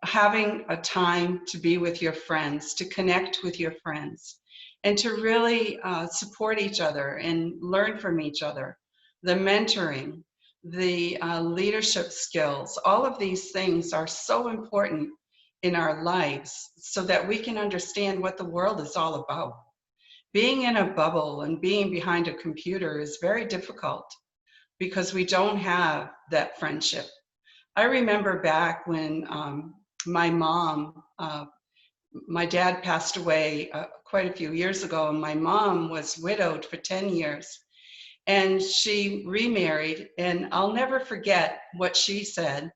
Having a time to be with your friends, to connect with your friends, and to really support each other and learn from each other. The mentoring, the leadership skills, all of these things are so important in our lives so that we can understand what the world is all about. Being in a bubble and being behind a computer is very difficult because we don't have that friendship. I remember back when my mom, my dad passed away quite a few years ago, and my mom was widowed for 10 years. And she remarried, and I'll never forget what she said.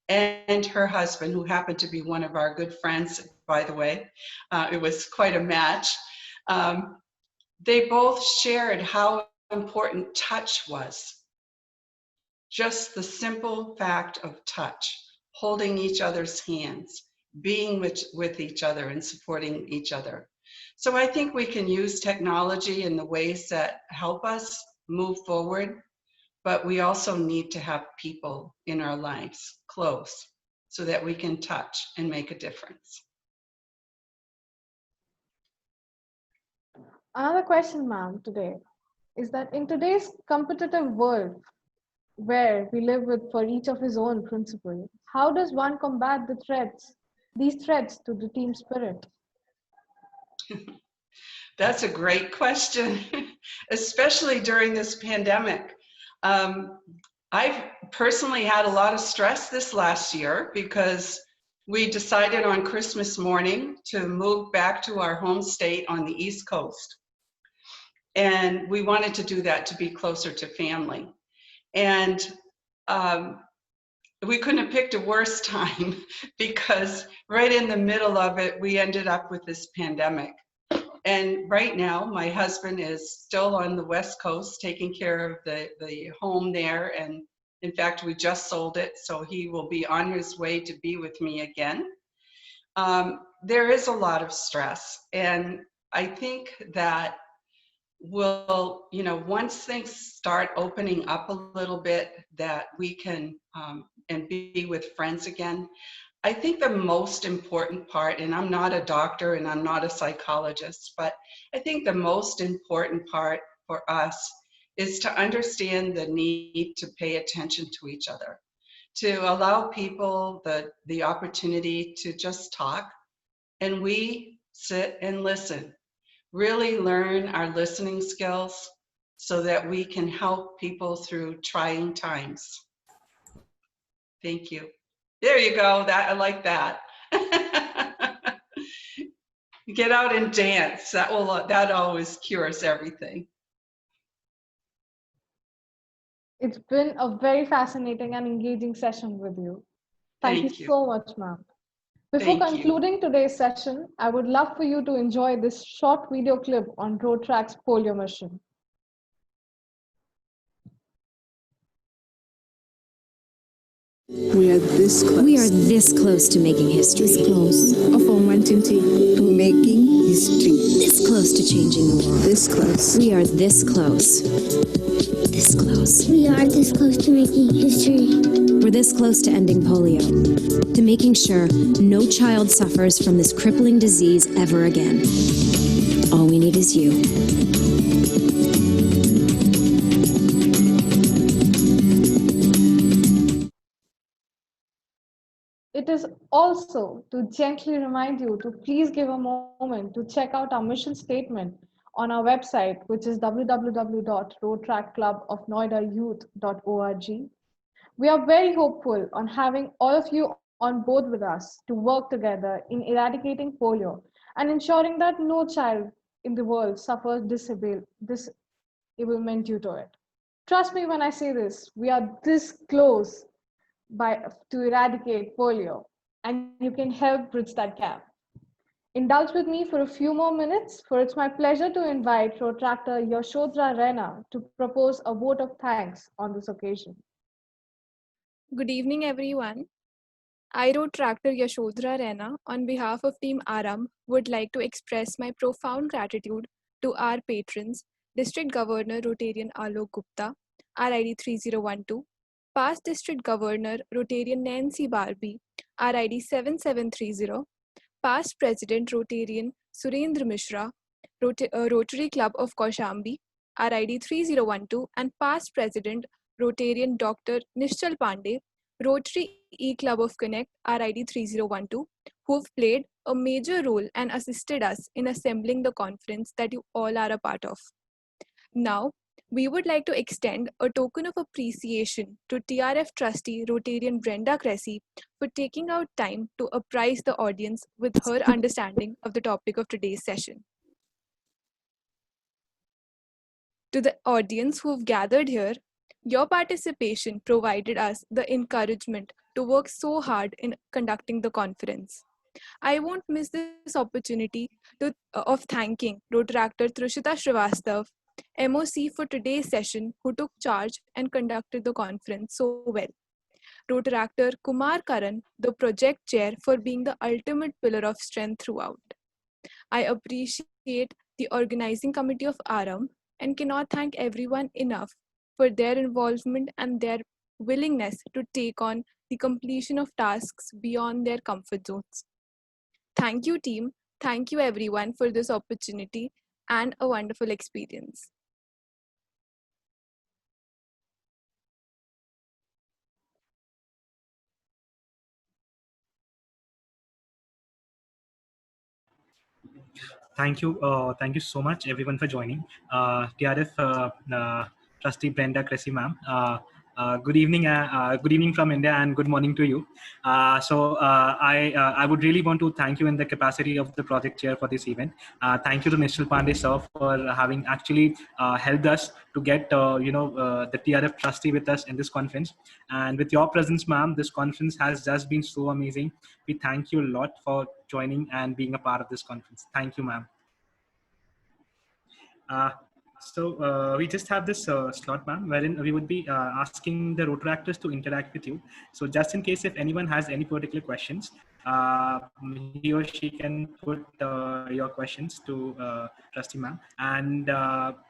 And her husband, who happened to be one of our good friends, by the way, it was quite a match. They both shared how important touch was. Just the simple fact of touch, holding each other's hands, being with each other and supporting each other. So I think we can use technology in the ways that help us move forward, but we also need to have people in our lives close so that we can touch and make a difference. Another question, ma'am, today is that in today's competitive world, where we live with for each of his own principle, how does one combat these threats to the team spirit? That's a great question, especially during this pandemic. I've personally had a lot of stress this last year because we decided on Christmas morning to move back to our home state on the East Coast. And we wanted to do that to be closer to family. And we couldn't have picked a worse time because right in the middle of it, we ended up with this pandemic. And right now, my husband is still on the West Coast taking care of the home there. And in fact, we just sold it, so he will be on his way to be with me again. There is a lot of stress. And I think that will, once things start opening up a little bit, that we can and be with friends again. I think the most important part, and I'm not a doctor and I'm not a psychologist, but I think the most important part for us is to understand the need to pay attention to each other, to allow people the opportunity to just talk, and we sit and listen. Really learn our listening skills so that we can help people through trying times. Thank you. There you go. I like that. Get out and dance. That always cures everything. It's been a very fascinating and engaging session with you. Thank you so much, ma'am. Before concluding today's session, I would love for you to enjoy this short video clip on Rotaract's polio mission. We are this close. We are this close to making history. This close. From 120 to making history. This close to changing the world. This close. We are this close. This close. We are this close to making history. We're this close to ending polio. To making sure no child suffers from this crippling disease ever again. All we need is you. It is also to gently remind you to please give a moment to check out our mission statement on our website, which is www.rotaractclubofnoidayouth.org. We are very hopeful on having all of you on board with us to work together in eradicating polio and ensuring that no child in the world suffers disablement due to it. Trust me when I say this, we are this close to eradicate polio, and you can help bridge that gap. Indulge with me for a few more minutes, for it's my pleasure to invite Rotaractor Yashodhara Rena to propose a vote of thanks on this occasion. Good evening, everyone. I, Rotaractor Yashodhara Rena, on behalf of Team Aarambh, would like to express my profound gratitude to our patrons, District Governor Rotarian Alok Gupta, RID 3012, past District Governor Rotarian Nancy Barbie, RID 7730, past President Rotarian Surendra Mishra, Rotary Club of Kaushambi, RID 3012, and past President Rotarian Dr. Nishchal Pandey, Rotary E-Club of Connect, RID 3012, who have played a major role and assisted us in assembling the conference that you all are a part of. Now, we would like to extend a token of appreciation to TRF trustee Rotarian Brenda Cressey for taking out time to apprise the audience with her understanding of the topic of today's session. To the audience who have gathered here, your participation provided us the encouragement to work so hard in conducting the conference. I won't miss this opportunity of thanking Rotaractor Trishita Srivastav, MOC for today's session, who took charge and conducted the conference so well. Rotaractor Kumar Karan, the project chair, for being the ultimate pillar of strength throughout. I appreciate the organizing committee of Aarambh and cannot thank everyone enough for their involvement and their willingness to take on the completion of tasks beyond their comfort zones. Thank you, team. Thank you, everyone, for this opportunity and a wonderful experience. Thank you so much, everyone, for joining. TRF Trustee Brenda Cressey, ma'am. Good evening from India, and good morning to you. I would really want to thank you in the capacity of the project chair for this event. Thank you to Nishchal Pandey sir for having actually helped us to get the TRF trustee with us in this conference. And with your presence, ma'am, this conference has just been so amazing. We thank you a lot for joining and being a part of this conference. Thank you, ma'am. We just have this slot, ma'am, wherein we would be asking the Rotaractors to interact with you. So just in case if anyone has any particular questions, he or she can put your questions to Trustee ma'am. And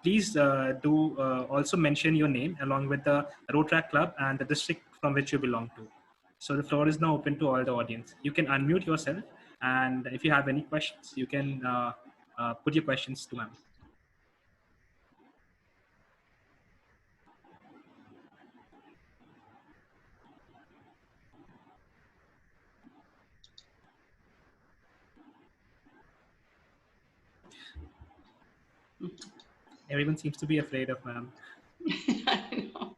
please do also mention your name along with the Rotaract Club and the district from which you belong to. So the floor is now open to all the audience. You can unmute yourself, and if you have any questions, you can put your questions to ma'am. Everyone seems to be afraid of ma'am. I know.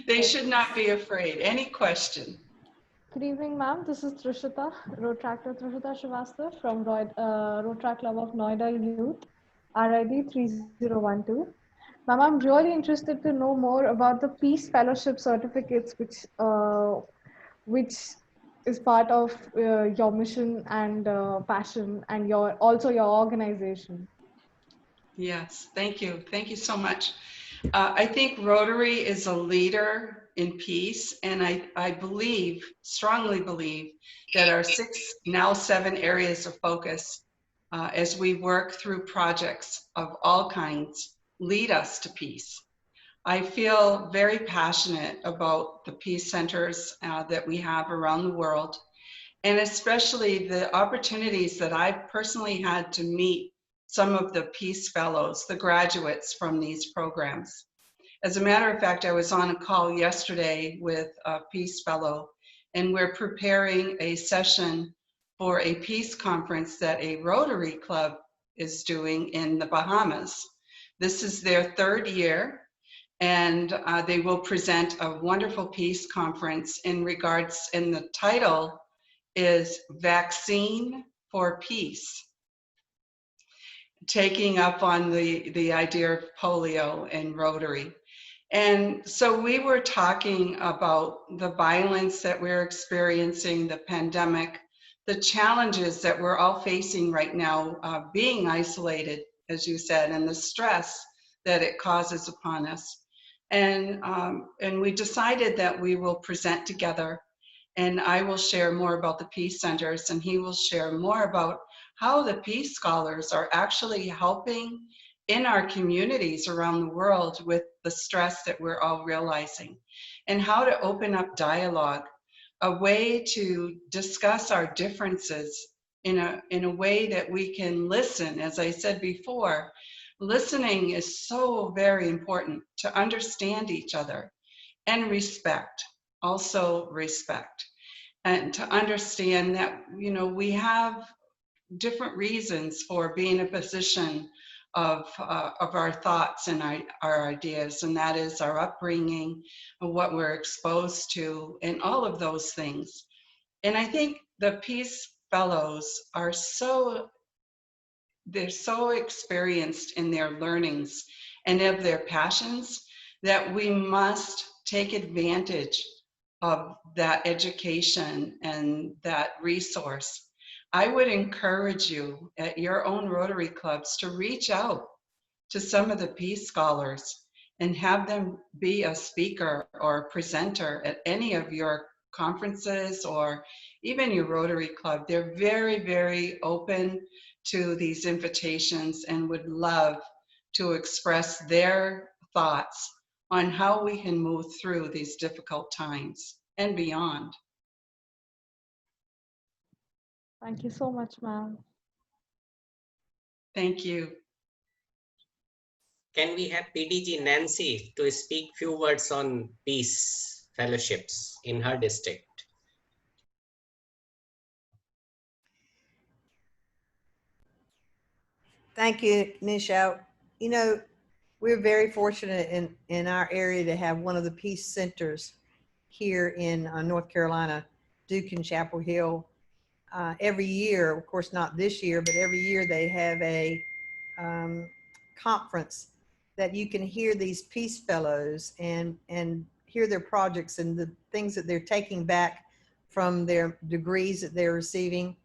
They should not be afraid. Any question? Good evening, ma'am. This is Trishita, Rotaractor Trishita Srivastav from Rotaract Club of Noida Youth, RID 3012. Ma'am, I'm really interested to know more about the Peace Fellowship certificates, which is part of your mission and passion, and also your organization. Yes, thank you. Thank you so much. I think Rotary is a leader in peace. And I believe, strongly believe, that our 6, now 7 areas of focus as we work through projects of all kinds lead us to peace. I feel very passionate about the peace centers that we have around the world, and especially the opportunities that I've personally had to meet some of the peace fellows, the graduates from these programs. As a matter of fact, I was on a call yesterday with a peace fellow, and we're preparing a session for a peace conference that a Rotary Club is doing in the Bahamas. This is their 3rd year, and they will present a wonderful peace conference in regards, and the title is Vaccine for Peace, taking up on the idea of polio and Rotary. And so we were talking about the violence that we're experiencing, the pandemic, the challenges that we're all facing right now, being isolated, as you said, and the stress that it causes upon us. And we decided that we will present together, and I will share more about the peace centers, and he will share more about how the peace scholars are actually helping in our communities around the world with the stress that we're all realizing, and how to open up dialogue, a way to discuss our differences in a way that we can listen. As I said before, listening is so very important to understand each other, and respect, also respect, and to understand that, you know, we have different reasons for being in a position of our thoughts and our ideas, and that is our upbringing and what we're exposed to and all of those things. And I think the Peace Fellows are they're so experienced in their learnings and of their passions that we must take advantage of that education and that resource. I would encourage you at your own Rotary clubs to reach out to some of the peace scholars and have them be a speaker or a presenter at any of your conferences or even your Rotary club. They're very, very open to these invitations and would love to express their thoughts on how we can move through these difficult times and beyond. Thank you so much, ma'am. Thank you. Can we have PDG Nancy to speak few words on peace fellowships in her district? Thank you, Nisha. You know, we're very fortunate in our area to have one of the peace centers here in North Carolina, Duke and Chapel Hill. Every year, of course not this year, but every year they have a conference that you can hear these peace fellows and hear their projects and the things that they're taking back from their degrees that they're receiving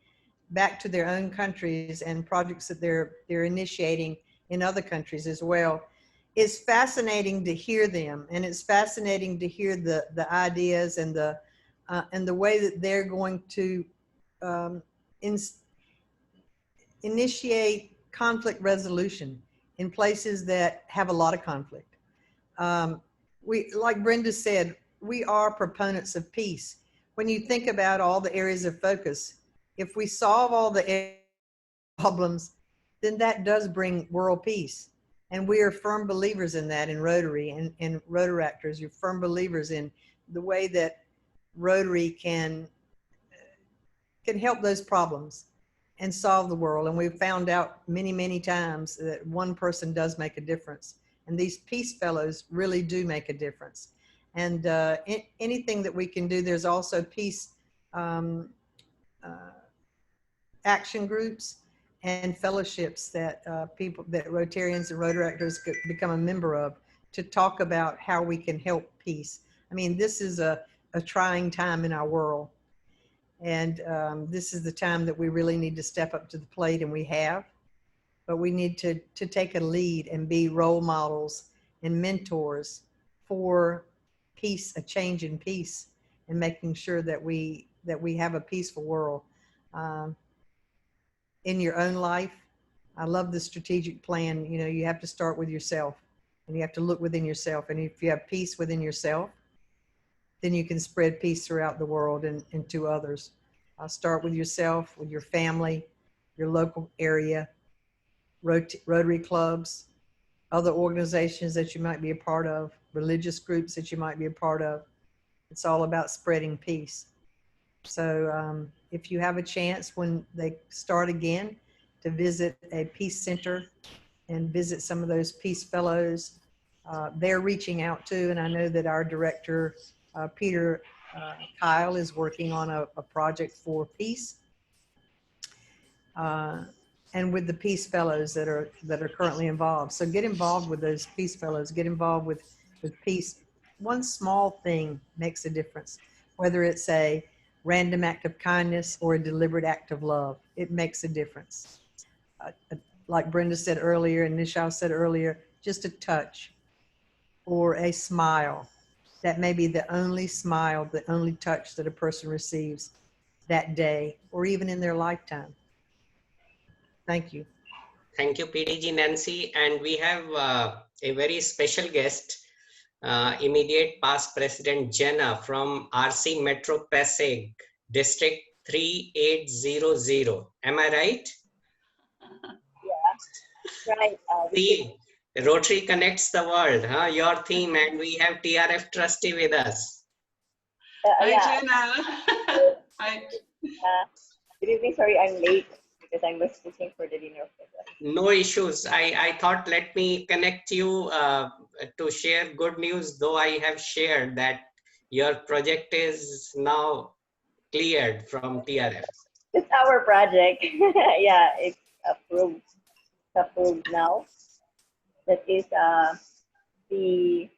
back to their own countries, and projects that they're initiating in other countries as well. It's fascinating to hear them, and it's fascinating to hear the ideas and the way that they're going to initiate conflict resolution in places that have a lot of conflict. We, like Brenda said, we are proponents of peace. When you think about all the areas of focus, if we solve all the problems, then that does bring world peace. And we are firm believers in that in Rotary, and Rotaractors are firm believers in the way that Rotary can help those problems and solve the world. And we've found out many, many times that one person does make a difference. And these peace fellows really do make a difference. And anything that we can do, there's also peace action groups and fellowships that that Rotarians and Rotaractors could become a member of to talk about how we can help peace. I mean, this is a trying time in our world. And this is the time that we really need to step up to the plate, and we have. But we need to take a lead and be role models and mentors for peace, a change in peace, and making sure that we have a peaceful world. In your own life, I love the strategic plan. You know, you have to start with yourself, and you have to look within yourself. And if you have peace within yourself, then you can spread peace throughout the world and to others. Start with yourself, with your family, your local area, Rotary clubs, other organizations that you might be a part of, religious groups that you might be a part of. It's all about spreading peace. So if you have a chance when they start again to visit a peace center and visit some of those peace fellows, they're reaching out too. And I know that our director, Peter Kyle, is working on a project for peace. And with the peace fellows that are currently involved. So get involved with those peace fellows, get involved with peace. One small thing makes a difference, whether it's a random act of kindness or a deliberate act of love. It makes a difference. Like Brenda said earlier and Nishal said earlier, just a touch or a smile. That may be the only smile, the only touch that a person receives that day or even in their lifetime. Thank you. Thank you, PDG Nancy. And we have a very special guest, immediate past President Jenna from RC Metro Pasig, District 3800. Am I right? Yeah, right. See, Rotary connects the world, huh? Your team, and we have TRF trustee with us. Hi, Yeah. Jenna. Hi. Good evening. Sorry, I'm late because I was looking for the dinner. No issues. I thought let me connect you to share good news, though I have shared that your project is now cleared from TRF. It's our project. Yeah, it's approved. It's approved now. That is the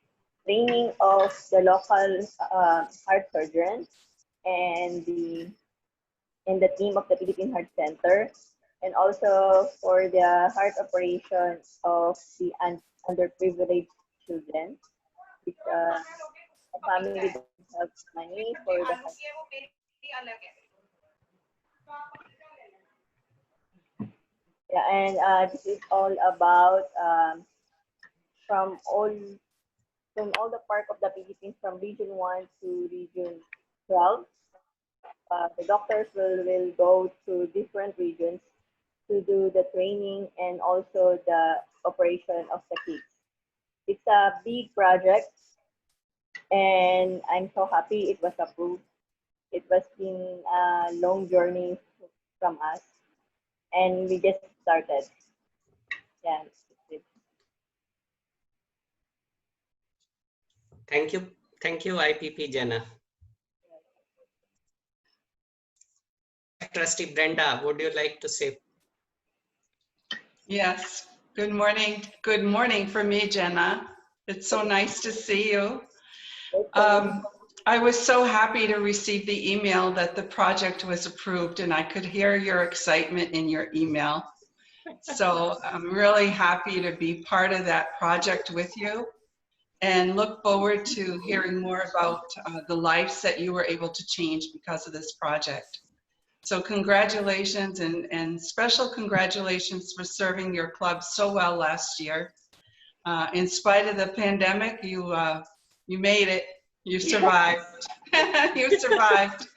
training of the local heart surgeons and the team of the Philippine Heart Center, and also for the heart operation of the underprivileged children. It's a family that have money for the heart. Yeah, and this is all about from all the part of the Philippines, from Region 1 to Region 12. The doctors will go to different regions to do the training and also the operation of the kids. It's a big project, and I'm so happy it was approved. It was been a long journey from us, and we just started. Yeah. Thank you, IPP Jenna. Trustee Brenda, would you like to say? Yes. Good morning. Good morning for me, Jenna. It's so nice to see you. I was so happy to receive the email that the project was approved, and I could hear your excitement in your email. So I'm really happy to be part of that project with you, and look forward to hearing more about the lives that you were able to change because of this project. So congratulations, and special congratulations for serving your club so well last year. In spite of the pandemic, you made it. You survived. You survived.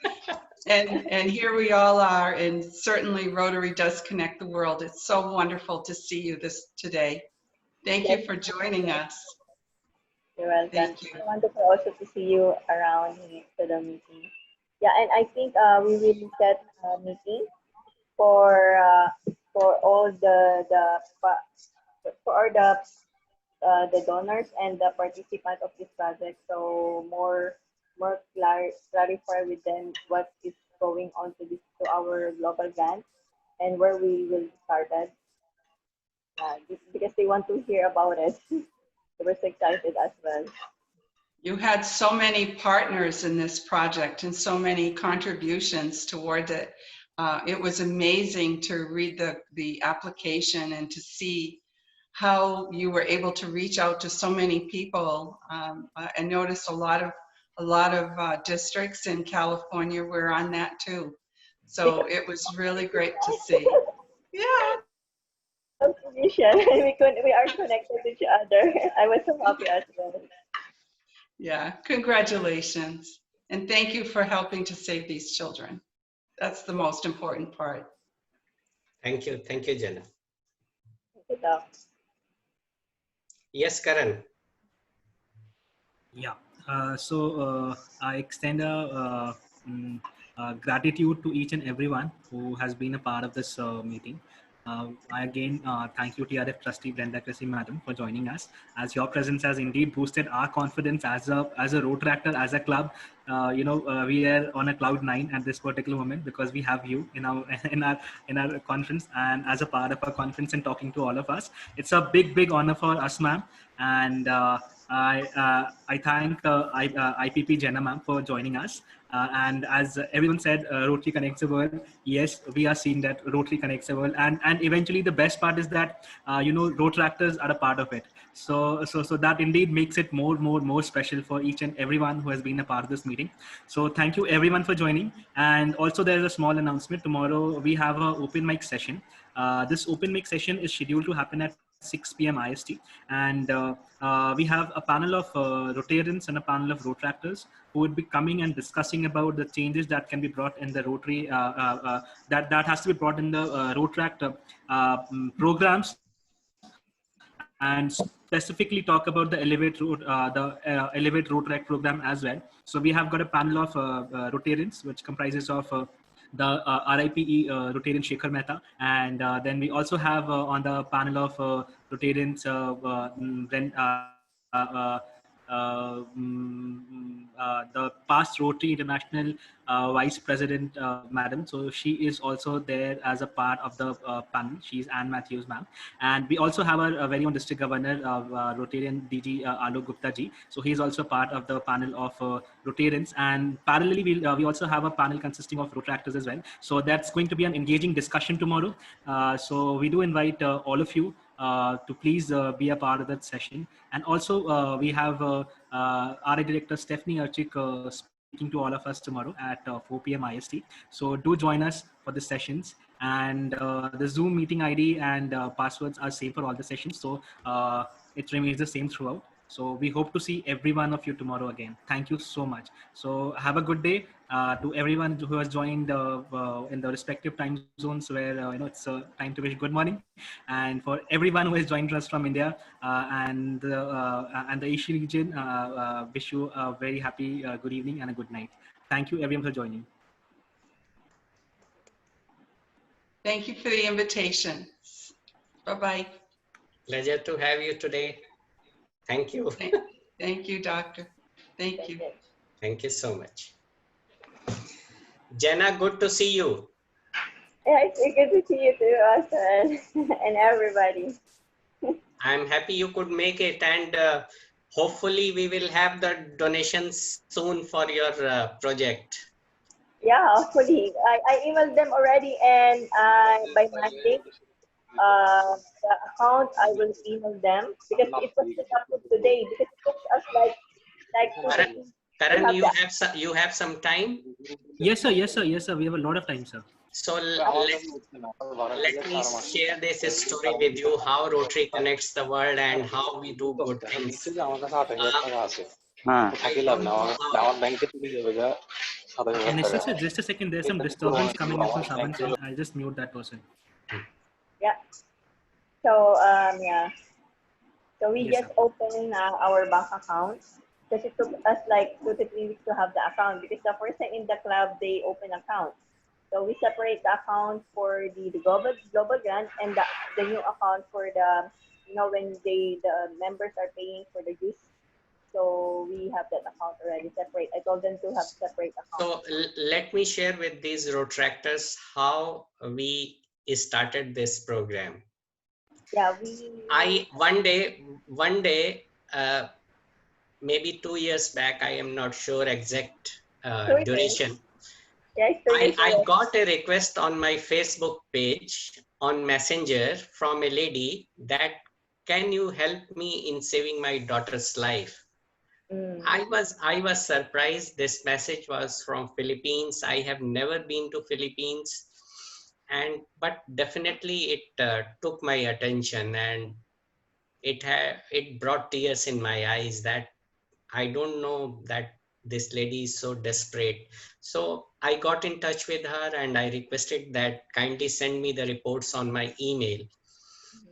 And here we all are, and certainly Rotary does connect the world. It's so wonderful to see you today. Thank you for joining us. You're welcome. Thank you. It's wonderful also to see you around to the meeting. Yeah, and I think we will set a meeting for all the donors and the participants of this project. So more clarify with them what is going on to our global grant and where we will start it. Because they want to hear about it. So we're so excited as well. You had so many partners in this project and so many contributions toward it. It was amazing to read the application and to see how you were able to reach out to so many people. I noticed a lot of districts in California were on that too. So it was really great to see. Yeah. We are connected to each other. I was so happy as well. Yeah, congratulations. And thank you for helping to save these children. That's the most important part. Thank you, Jenna. Thank you, Doc. Yes, Karan. Yeah. I extend gratitude to each and everyone who has been a part of this meeting. I again thank you, TRF Trustee Brenda Cressey, Madam, for joining us. As your presence has indeed boosted our confidence as a Rotaractor, as a club. We are on a cloud 9 at this particular moment because we have you in our in our conference, and as a part of our conference and talking to all of us. It's a big honor for us, ma'am, and I thank IPP Jenna ma'am for joining us. And as everyone said, Rotary connects the world. Yes, we are seeing that Rotary connects the world, and eventually the best part is that Rotaractors are a part of it. So that indeed makes it more special for each and everyone who has been a part of this meeting. So thank you everyone for joining. And also there is a small announcement. Tomorrow we have an open mic session. This open mic session is scheduled to happen at 6 p.m. IST, and we have a panel of Rotarians and a panel of Rotaractors who would be coming and discussing about the changes that can be brought in the Rotary, that has to be brought in the Rotaract programs, and specifically talk about the Elevate Rotaract program as well. So we have got a panel of Rotarians, which comprises of the RIPE Rotarian Shekhar Mehta, and then we also have on the panel of Rotarians the past Rotary International Vice President, Madam. So she is also there as a part of the panel. She's Anne Matthews, ma'am. And we also have our very own District Governor, Rotarian DG Alok Gupta ji. So he's also part of the panel of Rotarians. And parallelly, we also have a panel consisting of Rotaractors as well. So that's going to be an engaging discussion tomorrow. So we do invite all of you to please be a part of that session. And also we have RA Director Stephanie Archik speaking to all of us tomorrow at 4 p.m. IST. So do join us for the sessions. And the Zoom meeting ID and passwords are same for all the sessions. So it remains the same throughout. So we hope to see every one of you tomorrow again. Thank you so much. So have a good day to everyone who has joined in the respective time zones where it's time to wish good morning, and for everyone who has joined us from India and the Asian region, wish you a very happy good evening and a good night. Thank you everyone for joining. Thank you for the invitation. Bye-bye. Pleasure to have you today. Thank you. Thank you, Doctor. Thank you. Thank you so much. Jenna, good to see you. Yeah, it's good to see you too, Austin, and everybody. I'm happy you could make it, and hopefully we will have the donations soon for your project. Yeah, hopefully. I emailed them already, and by Monday, the account I will email them because it was set up today, because it took us like Karan, you have some time? Yes, sir. We have a lot of time, sir. So let me share this story with you, how Rotary connects the world and how we do good things. Mr. Sir, just a second. There's some disturbance coming up from someone's end. I'll just mute that person. Yeah. So yeah. So we Yes, just opened our bank account, because it took us like 2 to 3 weeks to have the account, because the person in the club, they open account. So we separate the account for the global grant, and the new account for the, when the members are paying for the use. So we have that account already separate. I told them to have separate accounts. So let me share with these Rotaractors how we started this program. Yeah, one day, maybe 2 years back, I am not sure exact duration. Yeah, I got a request on my Facebook page on Messenger from a lady that, can you help me in saving my daughter's life? I was surprised. This message was from Philippines. I have never been to Philippines, but definitely it took my attention, and it brought tears in my eyes that I don't know that this lady is so desperate. So I got in touch with her and I requested that kindly send me the reports on my email.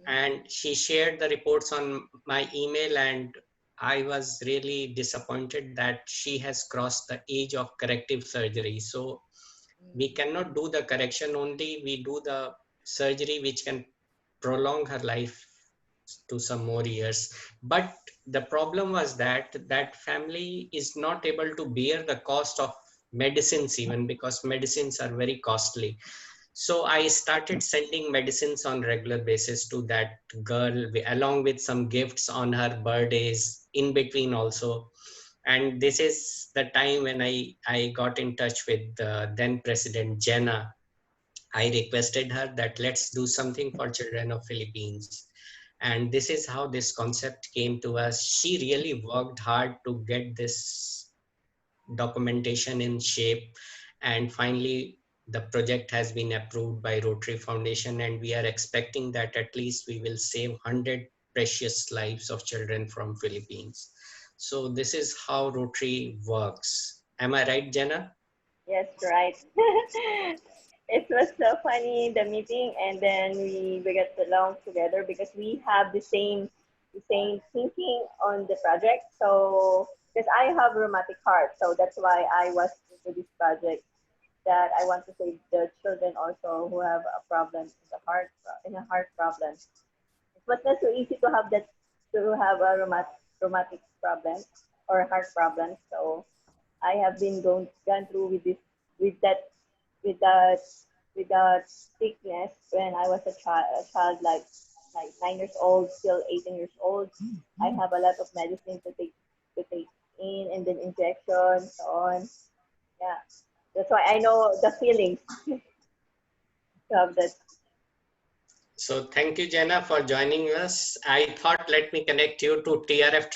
And she shared the reports on my email, and I was really disappointed that she has crossed the age of corrective surgery. So we cannot do the correction only, we do the surgery which can prolong her life to some more years. But the problem was that that family is not able to bear the cost of medicines, even because medicines are very costly. So I started sending medicines on regular basis to that girl, along with some gifts on her birthdays in between also. And this is the time when I got in touch with then President Jenna. I requested her that let's do something for children of Philippines. And this is how this concept came to us. She really worked hard to get this documentation in shape. And finally, the project has been approved by Rotary Foundation, and we are expecting that at least we will save 100 precious lives of children from Philippines. So this is how Rotary works. Am I right, Jenna? Yes, right. It was so funny, the meeting, and then we got along together because we have the same thinking on the project. So because I have rheumatic heart, so that's why I was into this project, that I want to save the children also who have a problem in a heart problem. It was not so easy to have a rheumatic problem or heart problem. So I have been gone through with this with that with that with that sickness when I was a child, like 9 years old till 18 years old. I have a lot of medicine to take in, and then injections, so on. Yeah, that's why I know the feelings to have that. So thank you, Jenna, for joining us. I thought let me connect you to TRF